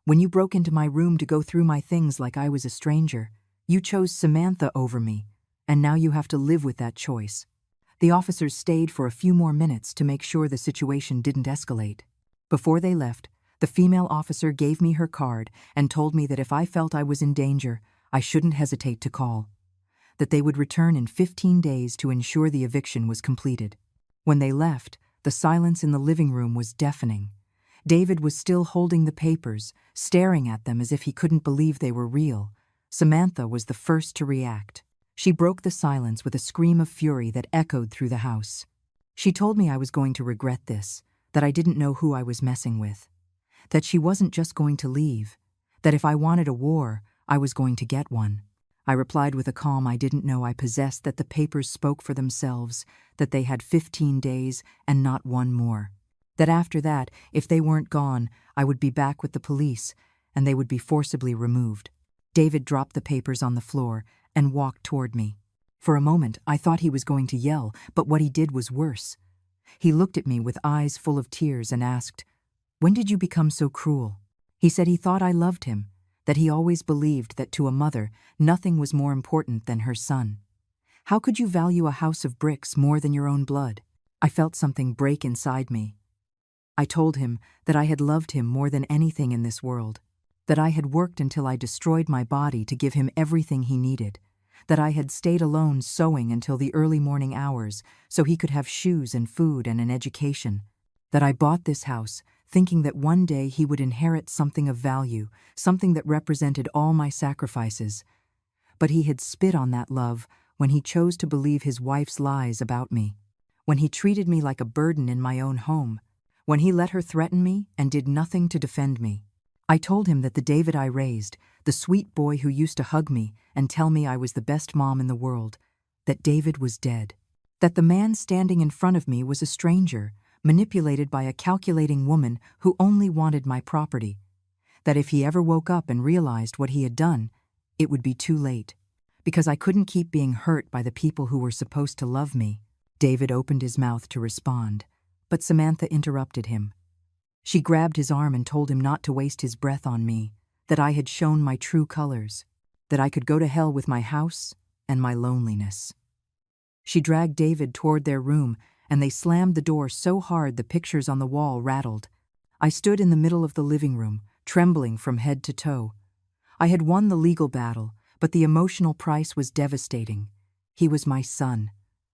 when you broke into my room to go through my things like I was a stranger. You chose Samantha over me, and now you have to live with that choice." The officers stayed for a few more minutes to make sure the situation didn't escalate. Before they left, the female officer gave me her card and told me that if I felt I was in danger, I shouldn't hesitate to call. That they would return in 15 days to ensure the eviction was completed. When they left, the silence in the living room was deafening. David was still holding the papers, staring at them as if he couldn't believe they were real. Samantha was the first to react. She broke the silence with a scream of fury that echoed through the house. She told me I was going to regret this, that I didn't know who I was messing with. That she wasn't just going to leave, that if I wanted a war, I was going to get one. I replied with a calm I didn't know I possessed that the papers spoke for themselves, that they had 15 days and not one more. That after that, if they weren't gone, I would be back with the police, and they would be forcibly removed. David dropped the papers on the floor and walked toward me. For a moment, I thought he was going to yell, but what he did was worse. He looked at me with eyes full of tears and asked, "When did you become so cruel?" He said he thought I loved him, that he always believed that to a mother, nothing was more important than her son. How could you value a house of bricks more than your own blood? I felt something break inside me. I told him that I had loved him more than anything in this world, that I had worked until I destroyed my body to give him everything he needed, that I had stayed alone sewing until the early morning hours so he could have shoes and food and an education, that I bought this house thinking that one day he would inherit something of value, something that represented all my sacrifices. But he had spit on that love when he chose to believe his wife's lies about me, when he treated me like a burden in my own home, when he let her threaten me and did nothing to defend me. I told him that the David I raised, the sweet boy who used to hug me and tell me I was the best mom in the world, that David was dead. That the man standing in front of me was a stranger, manipulated by a calculating woman who only wanted my property. That if he ever woke up and realized what he had done, it would be too late, because I couldn't keep being hurt by the people who were supposed to love me. David opened his mouth to respond, but Samantha interrupted him. She grabbed his arm and told him not to waste his breath on me, that I had shown my true colors, that I could go to hell with my house and my loneliness. She dragged David toward their room, and they slammed the door so hard the pictures on the wall rattled. I stood in the middle of the living room, trembling from head to toe. I had won the legal battle, but the emotional price was devastating. He was my son,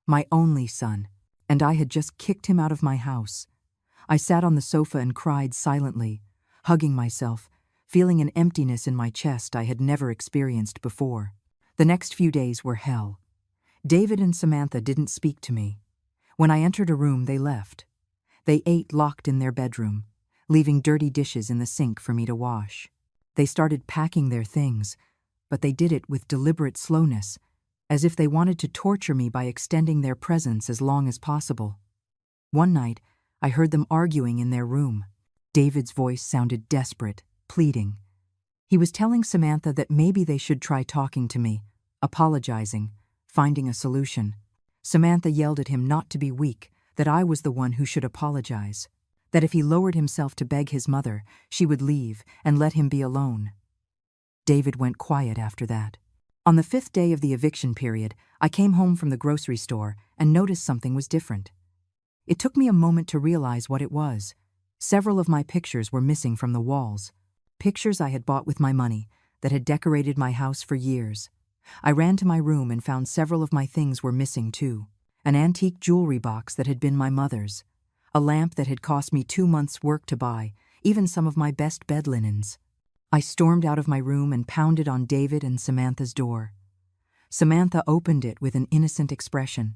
my only son, and I had just kicked him out of my house. I sat on the sofa and cried silently, hugging myself, feeling an emptiness in my chest I had never experienced before. The next few days were hell. David and Samantha didn't speak to me. When I entered a room, they left. They ate locked in their bedroom, leaving dirty dishes in the sink for me to wash. They started packing their things, but they did it with deliberate slowness, as if they wanted to torture me by extending their presence as long as possible. One night, I heard them arguing in their room. David's voice sounded desperate, pleading. He was telling Samantha that maybe they should try talking to me, apologizing, finding a solution. Samantha yelled at him not to be weak, that I was the one who should apologize, that if he lowered himself to beg his mother, she would leave and let him be alone. David went quiet after that. On the 5th day of the eviction period, I came home from the grocery store and noticed something was different. It took me a moment to realize what it was. Several of my pictures were missing from the walls. Pictures I had bought with my money that had decorated my house for years. I ran to my room and found several of my things were missing too. An antique jewelry box that had been my mother's. A lamp that had cost me 2 months' work to buy, even some of my best bed linens. I stormed out of my room and pounded on David and Samantha's door. Samantha opened it with an innocent expression.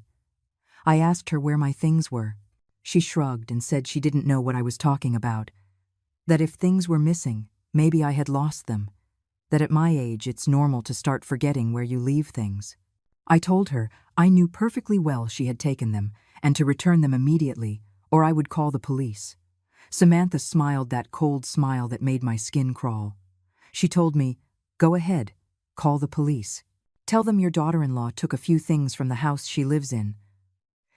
I asked her where my things were. She shrugged and said she didn't know what I was talking about. That if things were missing, maybe I had lost them. That at my age it's normal to start forgetting where you leave things. I told her I knew perfectly well she had taken them, and to return them immediately, or I would call the police. Samantha smiled that cold smile that made my skin crawl. She told me, "Go ahead, call the police. Tell them your daughter-in-law took a few things from the house she lives in.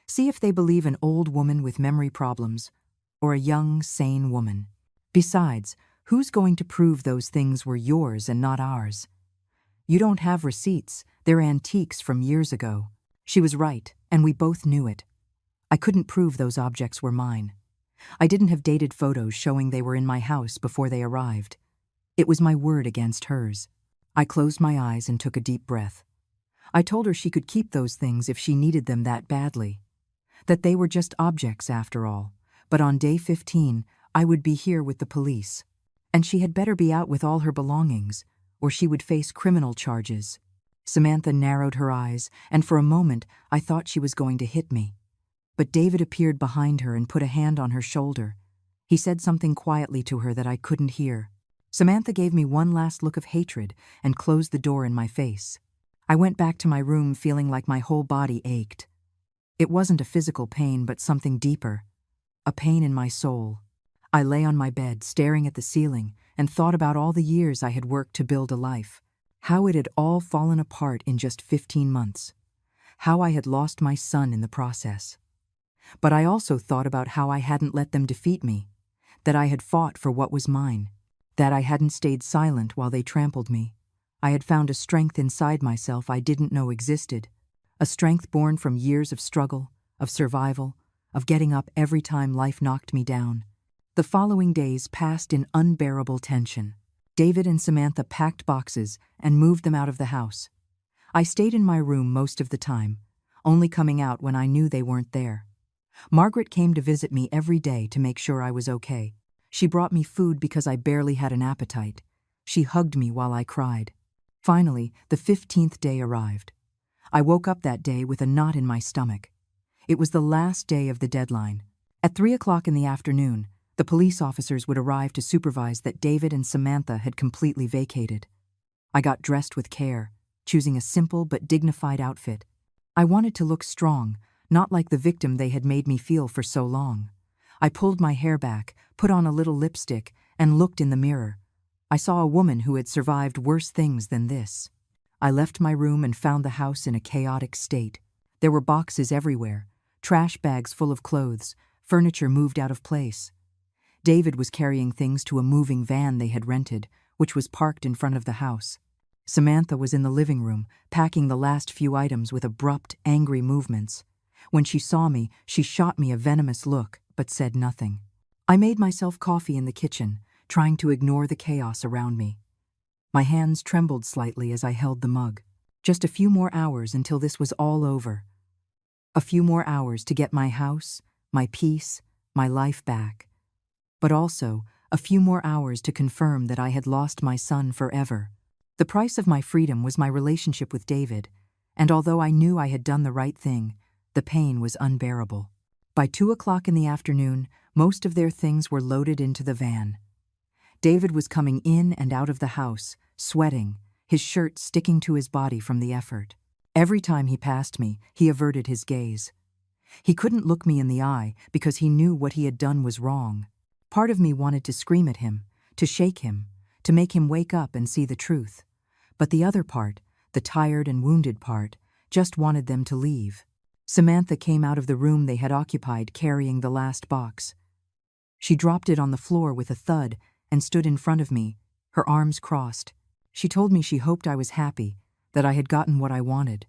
See if they believe an old woman with memory problems or a young, sane woman. Besides, who's going to prove those things were yours and not ours? You don't have receipts, they're antiques from years ago." She was right, and we both knew it. I couldn't prove those objects were mine. I didn't have dated photos showing they were in my house before they arrived. It was my word against hers. I closed my eyes and took a deep breath. I told her she could keep those things if she needed them that badly. That they were just objects after all, but on day 15, I would be here with the police. And she had better be out with all her belongings, or she would face criminal charges. Samantha narrowed her eyes, and for a moment I thought she was going to hit me. But David appeared behind her and put a hand on her shoulder. He said something quietly to her that I couldn't hear. Samantha gave me one last look of hatred and closed the door in my face. I went back to my room feeling like my whole body ached. It wasn't a physical pain, but something deeper. A pain in my soul. I lay on my bed, staring at the ceiling, and thought about all the years I had worked to build a life. How it had all fallen apart in just 15 months. How I had lost my son in the process. But I also thought about how I hadn't let them defeat me. That I had fought for what was mine. That I hadn't stayed silent while they trampled me. I had found a strength inside myself I didn't know existed. A strength born from years of struggle, of survival, of getting up every time life knocked me down. The following days passed in unbearable tension. David and Samantha packed boxes and moved them out of the house. I stayed in my room most of the time, only coming out when I knew they weren't there. Margaret came to visit me every day to make sure I was okay. She brought me food because I barely had an appetite. She hugged me while I cried. Finally, the 15th day arrived. I woke up that day with a knot in my stomach. It was the last day of the deadline. At 3 o'clock in the afternoon, the police officers would arrive to supervise that David and Samantha had completely vacated. I got dressed with care, choosing a simple but dignified outfit. I wanted to look strong, not like the victim they had made me feel for so long. I pulled my hair back, put on a little lipstick, and looked in the mirror. I saw a woman who had survived worse things than this. I left my room and found the house in a chaotic state. There were boxes everywhere, trash bags full of clothes, furniture moved out of place. David was carrying things to a moving van they had rented, which was parked in front of the house. Samantha was in the living room, packing the last few items with abrupt, angry movements. When she saw me, she shot me a venomous look, but said nothing. I made myself coffee in the kitchen, trying to ignore the chaos around me. My hands trembled slightly as I held the mug. Just a few more hours until this was all over. A few more hours to get my house, my peace, my life back. But also, a few more hours to confirm that I had lost my son forever. The price of my freedom was my relationship with David, and although I knew I had done the right thing, the pain was unbearable. By 2 o'clock in the afternoon, most of their things were loaded into the van. David was coming in and out of the house, sweating, his shirt sticking to his body from the effort. Every time he passed me, he averted his gaze. He couldn't look me in the eye because he knew what he had done was wrong. Part of me wanted to scream at him, to shake him, to make him wake up and see the truth. But the other part, the tired and wounded part, just wanted them to leave. Samantha came out of the room they had occupied carrying the last box. She dropped it on the floor with a thud and stood in front of me, her arms crossed. She told me she hoped I was happy, that I had gotten what I wanted,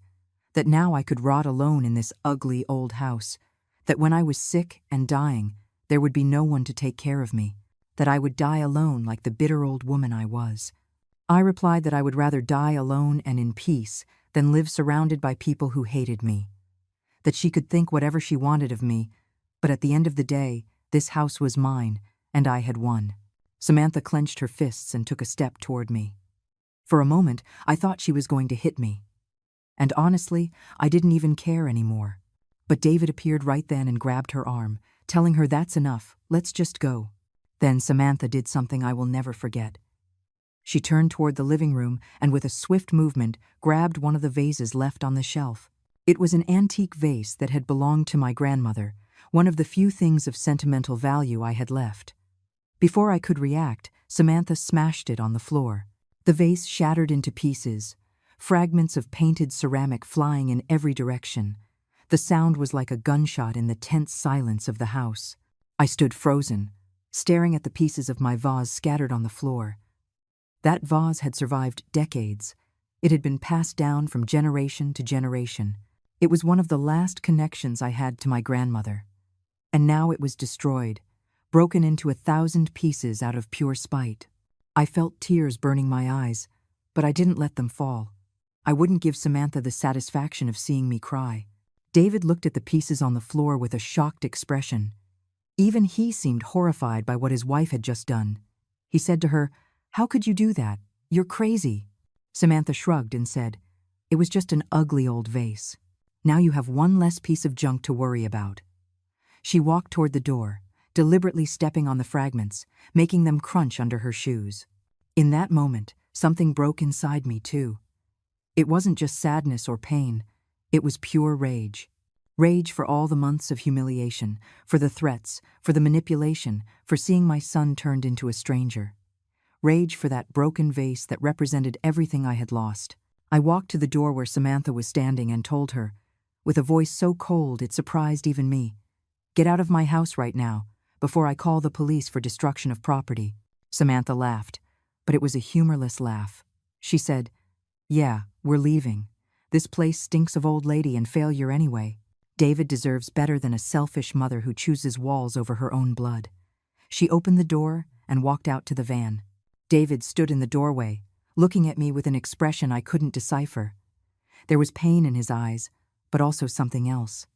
that now I could rot alone in this ugly old house, that when I was sick and dying, there would be no one to take care of me, that I would die alone like the bitter old woman I was. I replied that I would rather die alone and in peace than live surrounded by people who hated me, that she could think whatever she wanted of me, but at the end of the day, this house was mine, and I had won. Samantha clenched her fists and took a step toward me. For a moment, I thought she was going to hit me. And honestly, I didn't even care anymore. But David appeared right then and grabbed her arm, telling her that's enough, let's just go. Then Samantha did something I will never forget. She turned toward the living room and with a swift movement grabbed one of the vases left on the shelf. It was an antique vase that had belonged to my grandmother, one of the few things of sentimental value I had left. Before I could react, Samantha smashed it on the floor. The vase shattered into pieces, fragments of painted ceramic flying in every direction. The sound was like a gunshot in the tense silence of the house. I stood frozen, staring at the pieces of my vase scattered on the floor. That vase had survived decades. It had been passed down from generation to generation. It was one of the last connections I had to my grandmother. And now it was destroyed, broken into 1,000 pieces out of pure spite. I felt tears burning my eyes, but I didn't let them fall. I wouldn't give Samantha the satisfaction of seeing me cry. David looked at the pieces on the floor with a shocked expression. Even he seemed horrified by what his wife had just done. He said to her, "How could you do that? You're crazy." Samantha shrugged and said, "It was just an ugly old vase. Now you have one less piece of junk to worry about." She walked toward the door, deliberately stepping on the fragments, making them crunch under her shoes. In that moment, something broke inside me too. It wasn't just sadness or pain, it was pure rage. Rage for all the months of humiliation, for the threats, for the manipulation, for seeing my son turned into a stranger. Rage for that broken vase that represented everything I had lost. I walked to the door where Samantha was standing and told her, with a voice so cold it surprised even me, "Get out of my house right now, before I call the police for destruction of property." Samantha laughed, but it was a humorless laugh. She said, "Yeah, we're leaving. This place stinks of old lady and failure anyway. David deserves better than a selfish mother who chooses walls over her own blood." She opened the door and walked out to the van. David stood in the doorway, looking at me with an expression I couldn't decipher. There was pain in his eyes, but also something else.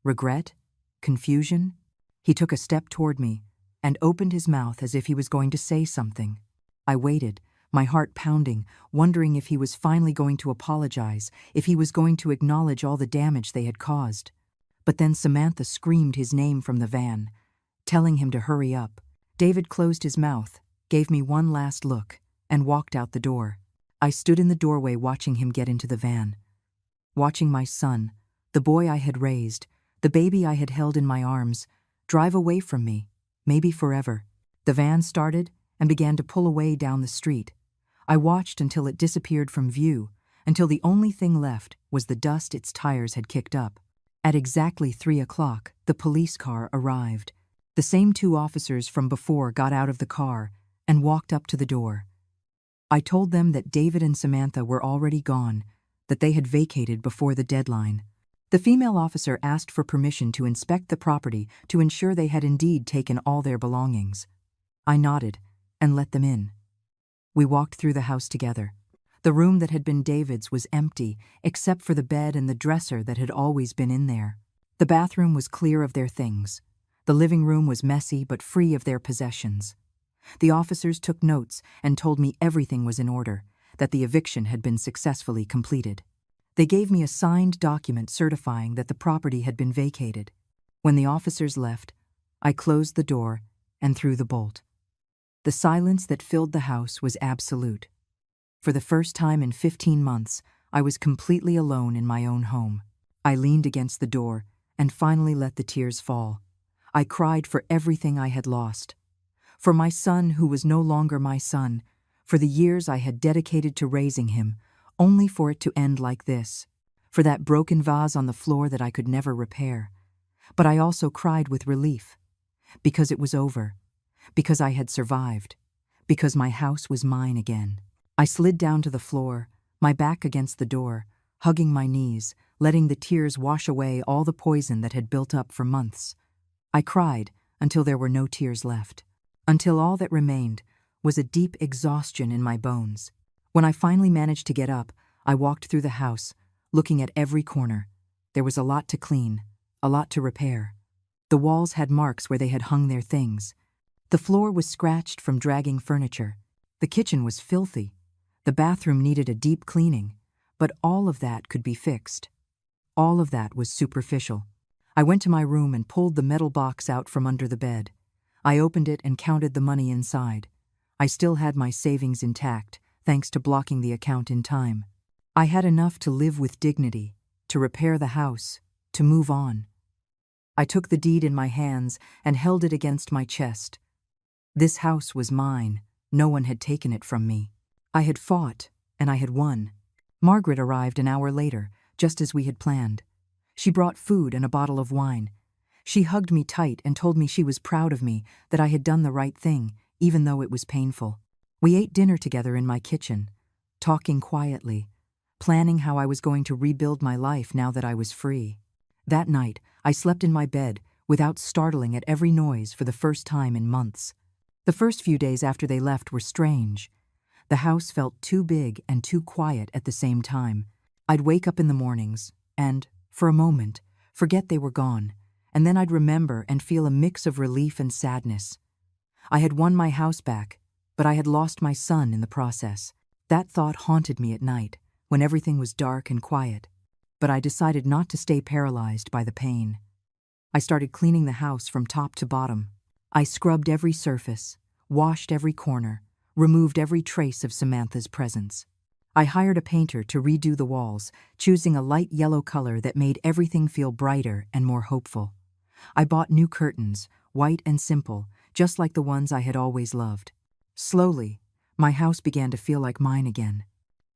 Regret? Confusion? He took a step toward me and opened his mouth as if he was going to say something. I waited, my heart pounding, wondering if he was finally going to apologize, if he was going to acknowledge all the damage they had caused. But then Samantha screamed his name from the van, telling him to hurry up. David closed his mouth, gave me one last look, and walked out the door. I stood in the doorway watching him get into the van. Watching my son, the boy I had raised, the baby I had held in my arms, drive away from me, maybe forever. The van started and began to pull away down the street. I watched until it disappeared from view, until the only thing left was the dust its tires had kicked up. At exactly 3 o'clock, the police car arrived. The same 2 officers from before got out of the car and walked up to the door. I told them that David and Samantha were already gone, that they had vacated before the deadline. The female officer asked for permission to inspect the property to ensure they had indeed taken all their belongings. I nodded and let them in. We walked through the house together. The room that had been David's was empty, except for the bed and the dresser that had always been in there. The bathroom was clear of their things. The living room was messy but free of their possessions. The officers took notes and told me everything was in order, that the eviction had been successfully completed. They gave me a signed document certifying that the property had been vacated. When the officers left, I closed the door and threw the bolt. The silence that filled the house was absolute. For the first time in 15 months, I was completely alone in my own home. I leaned against the door and finally let the tears fall. I cried for everything I had lost. For my son who was no longer my son, for the years I had dedicated to raising him, only for it to end like this, for that broken vase on the floor that I could never repair. But I also cried with relief, because it was over, because I had survived, because my house was mine again. I slid down to the floor, my back against the door, hugging my knees, letting the tears wash away all the poison that had built up for months. I cried until there were no tears left, until all that remained was a deep exhaustion in my bones. When I finally managed to get up, I walked through the house, looking at every corner. There was a lot to clean, a lot to repair. The walls had marks where they had hung their things. The floor was scratched from dragging furniture. The kitchen was filthy. The bathroom needed a deep cleaning, but all of that could be fixed. All of that was superficial. I went to my room and pulled the metal box out from under the bed. I opened it and counted the money inside. I still had my savings intact, thanks to blocking the account in time. I had enough to live with dignity, to repair the house, to move on. I took the deed in my hands and held it against my chest. This house was mine. No one had taken it from me. I had fought, and I had won. Margaret arrived an hour later, just as we had planned. She brought food and a bottle of wine. She hugged me tight and told me she was proud of me, that I had done the right thing, even though it was painful. We ate dinner together in my kitchen, talking quietly, planning how I was going to rebuild my life now that I was free. That night, I slept in my bed without startling at every noise for the first time in months. The first few days after they left were strange. The house felt too big and too quiet at the same time. I'd wake up in the mornings and, for a moment, forget they were gone, and then I'd remember and feel a mix of relief and sadness. I had won my house back, but I had lost my son in the process. That thought haunted me at night, when everything was dark and quiet. But I decided not to stay paralyzed by the pain. I started cleaning the house from top to bottom. I scrubbed every surface, washed every corner, removed every trace of Samantha's presence. I hired a painter to redo the walls, choosing a light yellow color that made everything feel brighter and more hopeful. I bought new curtains, white and simple, just like the ones I had always loved. Slowly, my house began to feel like mine again.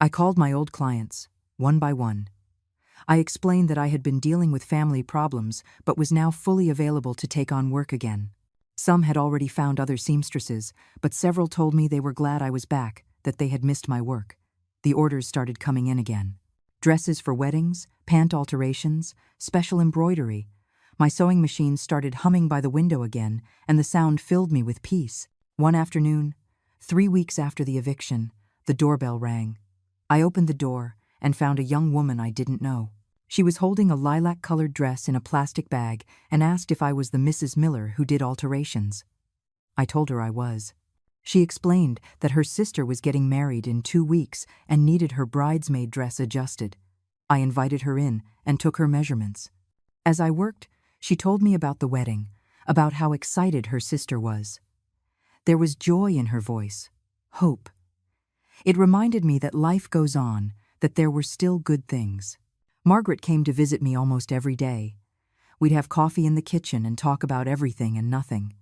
I called my old clients, one by one. I explained that I had been dealing with family problems but was now fully available to take on work again. Some had already found other seamstresses, but several told me they were glad I was back, that they had missed my work. The orders started coming in again. Dresses for weddings, pant alterations, special embroidery. My sewing machine started humming by the window again, and the sound filled me with peace. One afternoon, 3 weeks after the eviction, the doorbell rang. I opened the door and found a young woman I didn't know. She was holding a lilac-colored dress in a plastic bag and asked if I was the Mrs. Miller who did alterations. I told her I was. She explained that her sister was getting married in 2 weeks and needed her bridesmaid dress adjusted. I invited her in and took her measurements. As I worked, she told me about the wedding, about how excited her sister was. There was joy in her voice, hope. It reminded me that life goes on, that there were still good things. Margaret came to visit me almost every day. We'd have coffee in the kitchen and talk about everything and nothing.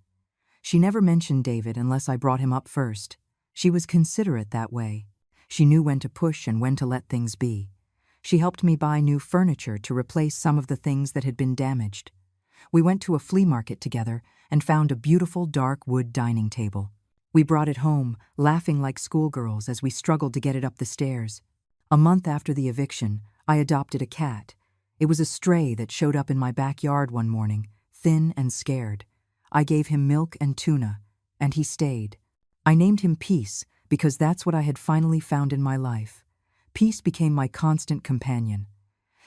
She never mentioned David unless I brought him up first. She was considerate that way. She knew when to push and when to let things be. She helped me buy new furniture to replace some of the things that had been damaged. We went to a flea market together and found a beautiful dark wood dining table. We brought it home, laughing like schoolgirls as we struggled to get it up the stairs. A month after the eviction, I adopted a cat. It was a stray that showed up in my backyard one morning, thin and scared. I gave him milk and tuna, and he stayed. I named him Peace because that's what I had finally found in my life. Peace became my constant companion.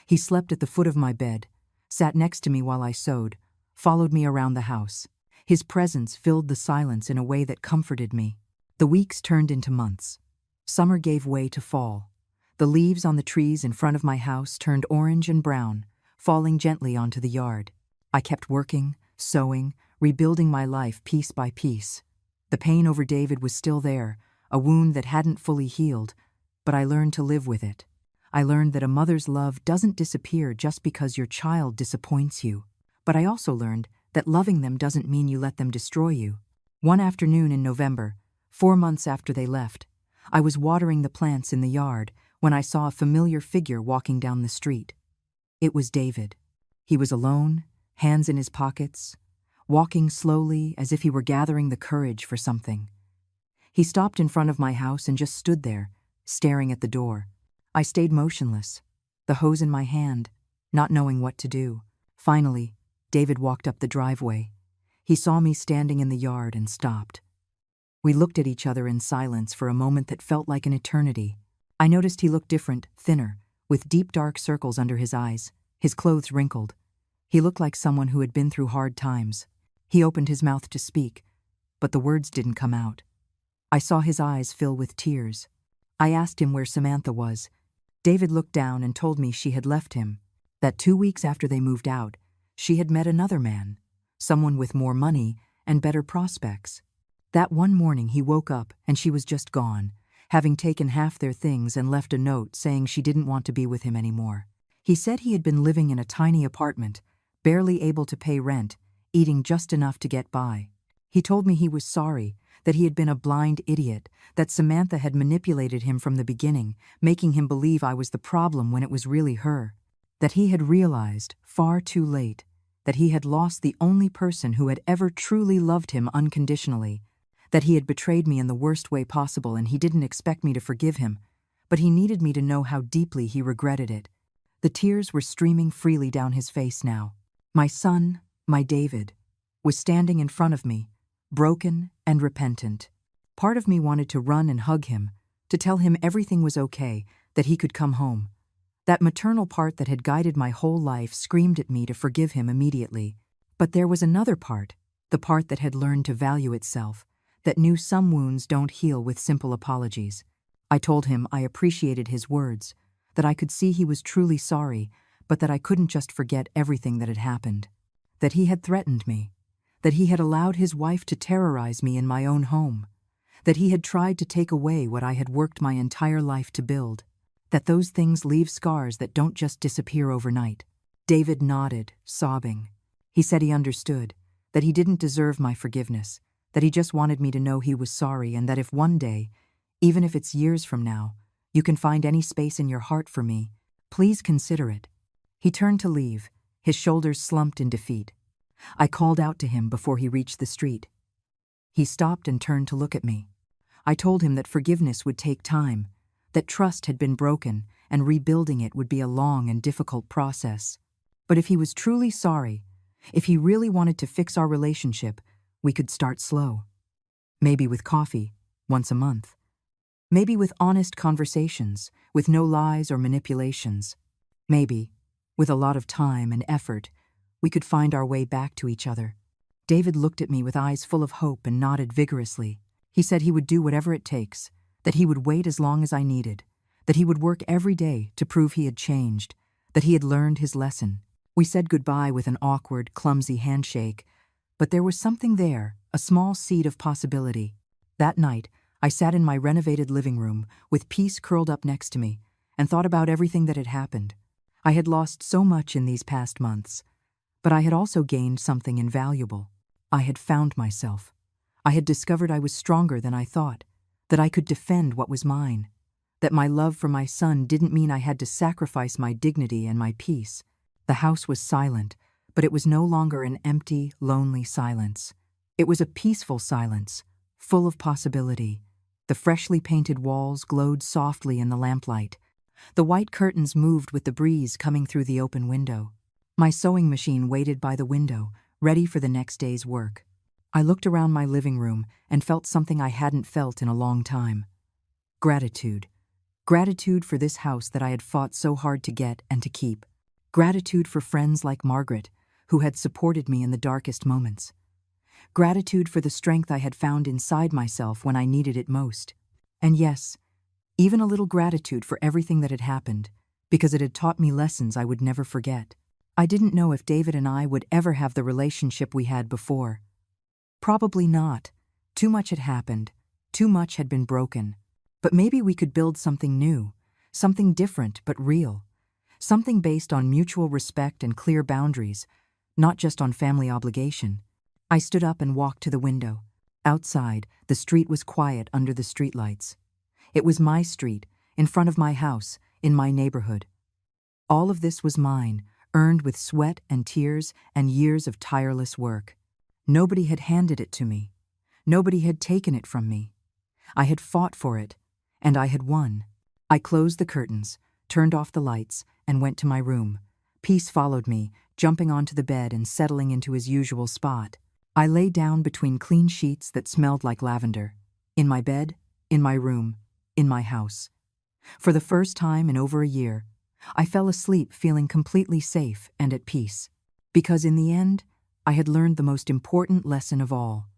He slept at the foot of my bed, sat next to me while I sewed, followed me around the house. His presence filled the silence in a way that comforted me. The weeks turned into months. Summer gave way to fall. The leaves on the trees in front of my house turned orange and brown, falling gently onto the yard. I kept working, sewing, rebuilding my life piece by piece. The pain over David was still there, a wound that hadn't fully healed, but I learned to live with it. I learned that a mother's love doesn't disappear just because your child disappoints you. But I also learned that loving them doesn't mean you let them destroy you. One afternoon in November, 4 months after they left, I was watering the plants in the yard when I saw a familiar figure walking down the street. It was David. He was alone, hands in his pockets, walking slowly as if he were gathering the courage for something. He stopped in front of my house and just stood there, staring at the door. I stayed motionless, the hose in my hand, not knowing what to do. Finally, David walked up the driveway. He saw me standing in the yard and stopped. We looked at each other in silence for a moment that felt like an eternity. I noticed he looked different, thinner, with deep dark circles under his eyes, his clothes wrinkled. He looked like someone who had been through hard times. He opened his mouth to speak, but the words didn't come out. I saw his eyes fill with tears. I asked him where Samantha was. David looked down and told me she had left him, that 2 weeks after they moved out, she had met another man, someone with more money and better prospects. That one morning he woke up and she was just gone, having taken half their things and left a note saying she didn't want to be with him anymore. He said he had been living in a tiny apartment, barely able to pay rent, eating just enough to get by. He told me he was sorry, that he had been a blind idiot, that Samantha had manipulated him from the beginning, making him believe I was the problem when it was really her. That he had realized, far too late, that he had lost the only person who had ever truly loved him unconditionally, that he had betrayed me in the worst way possible and he didn't expect me to forgive him, but he needed me to know how deeply he regretted it. The tears were streaming freely down his face now. My son, my David, was standing in front of me, broken and repentant. Part of me wanted to run and hug him, to tell him everything was okay, that he could come home. That maternal part that had guided my whole life screamed at me to forgive him immediately. But there was another part, the part that had learned to value itself, that knew some wounds don't heal with simple apologies. I told him I appreciated his words, that I could see he was truly sorry, but that I couldn't just forget everything that had happened. That he had threatened me, that he had allowed his wife to terrorize me in my own home, that he had tried to take away what I had worked my entire life to build, that those things leave scars that don't just disappear overnight. David nodded, sobbing. He said he understood, that he didn't deserve my forgiveness, that he just wanted me to know he was sorry and that if one day, even if it's years from now, you can find any space in your heart for me, please consider it. He turned to leave, his shoulders slumped in defeat. I called out to him before he reached the street. He stopped and turned to look at me. I told him that forgiveness would take time, that trust had been broken and rebuilding it would be a long and difficult process. But if he was truly sorry, if he really wanted to fix our relationship, we could start slow. Maybe with coffee, once a month. Maybe with honest conversations, with no lies or manipulations. Maybe, with a lot of time and effort, we could find our way back to each other. David looked at me with eyes full of hope and nodded vigorously. He said he would do whatever it takes, that he would wait as long as I needed, that he would work every day to prove he had changed, that he had learned his lesson. We said goodbye with an awkward, clumsy handshake, but there was something there, a small seed of possibility. That night, I sat in my renovated living room, with Peace curled up next to me, and thought about everything that had happened. I had lost so much in these past months, but I had also gained something invaluable. I had found myself. I had discovered I was stronger than I thought, that I could defend what was mine, that my love for my son didn't mean I had to sacrifice my dignity and my peace. The house was silent, but it was no longer an empty, lonely silence. It was a peaceful silence, full of possibility. The freshly painted walls glowed softly in the lamplight. The white curtains moved with the breeze coming through the open window. My sewing machine waited by the window, ready for the next day's work. I looked around my living room and felt something I hadn't felt in a long time. Gratitude. Gratitude for this house that I had fought so hard to get and to keep. Gratitude for friends like Margaret, who had supported me in the darkest moments. Gratitude for the strength I had found inside myself when I needed it most. And yes, even a little gratitude for everything that had happened, because it had taught me lessons I would never forget. I didn't know if David and I would ever have the relationship we had before. Probably not. Too much had happened. Too much had been broken. But maybe we could build something new, something different but real, something based on mutual respect and clear boundaries, not just on family obligation. I stood up and walked to the window. Outside, the street was quiet under the streetlights. It was my street, in front of my house, in my neighborhood. All of this was mine, earned with sweat and tears and years of tireless work. Nobody had handed it to me. Nobody had taken it from me. I had fought for it, and I had won. I closed the curtains, turned off the lights, and went to my room. Peace followed me, jumping onto the bed and settling into his usual spot. I lay down between clean sheets that smelled like lavender. In my bed, in my room, in my house. For the first time in over a year, I fell asleep feeling completely safe and at peace. Because in the end, I had learned the most important lesson of all.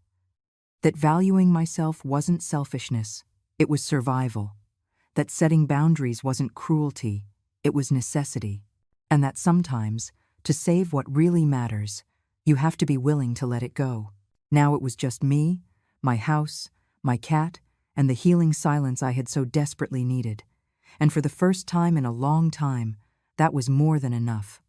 That valuing myself wasn't selfishness, it was survival. That setting boundaries wasn't cruelty, it was necessity. And that sometimes, to save what really matters, you have to be willing to let it go. Now it was just me, my house, my cat, and the healing silence I had so desperately needed. And for the first time in a long time, that was more than enough.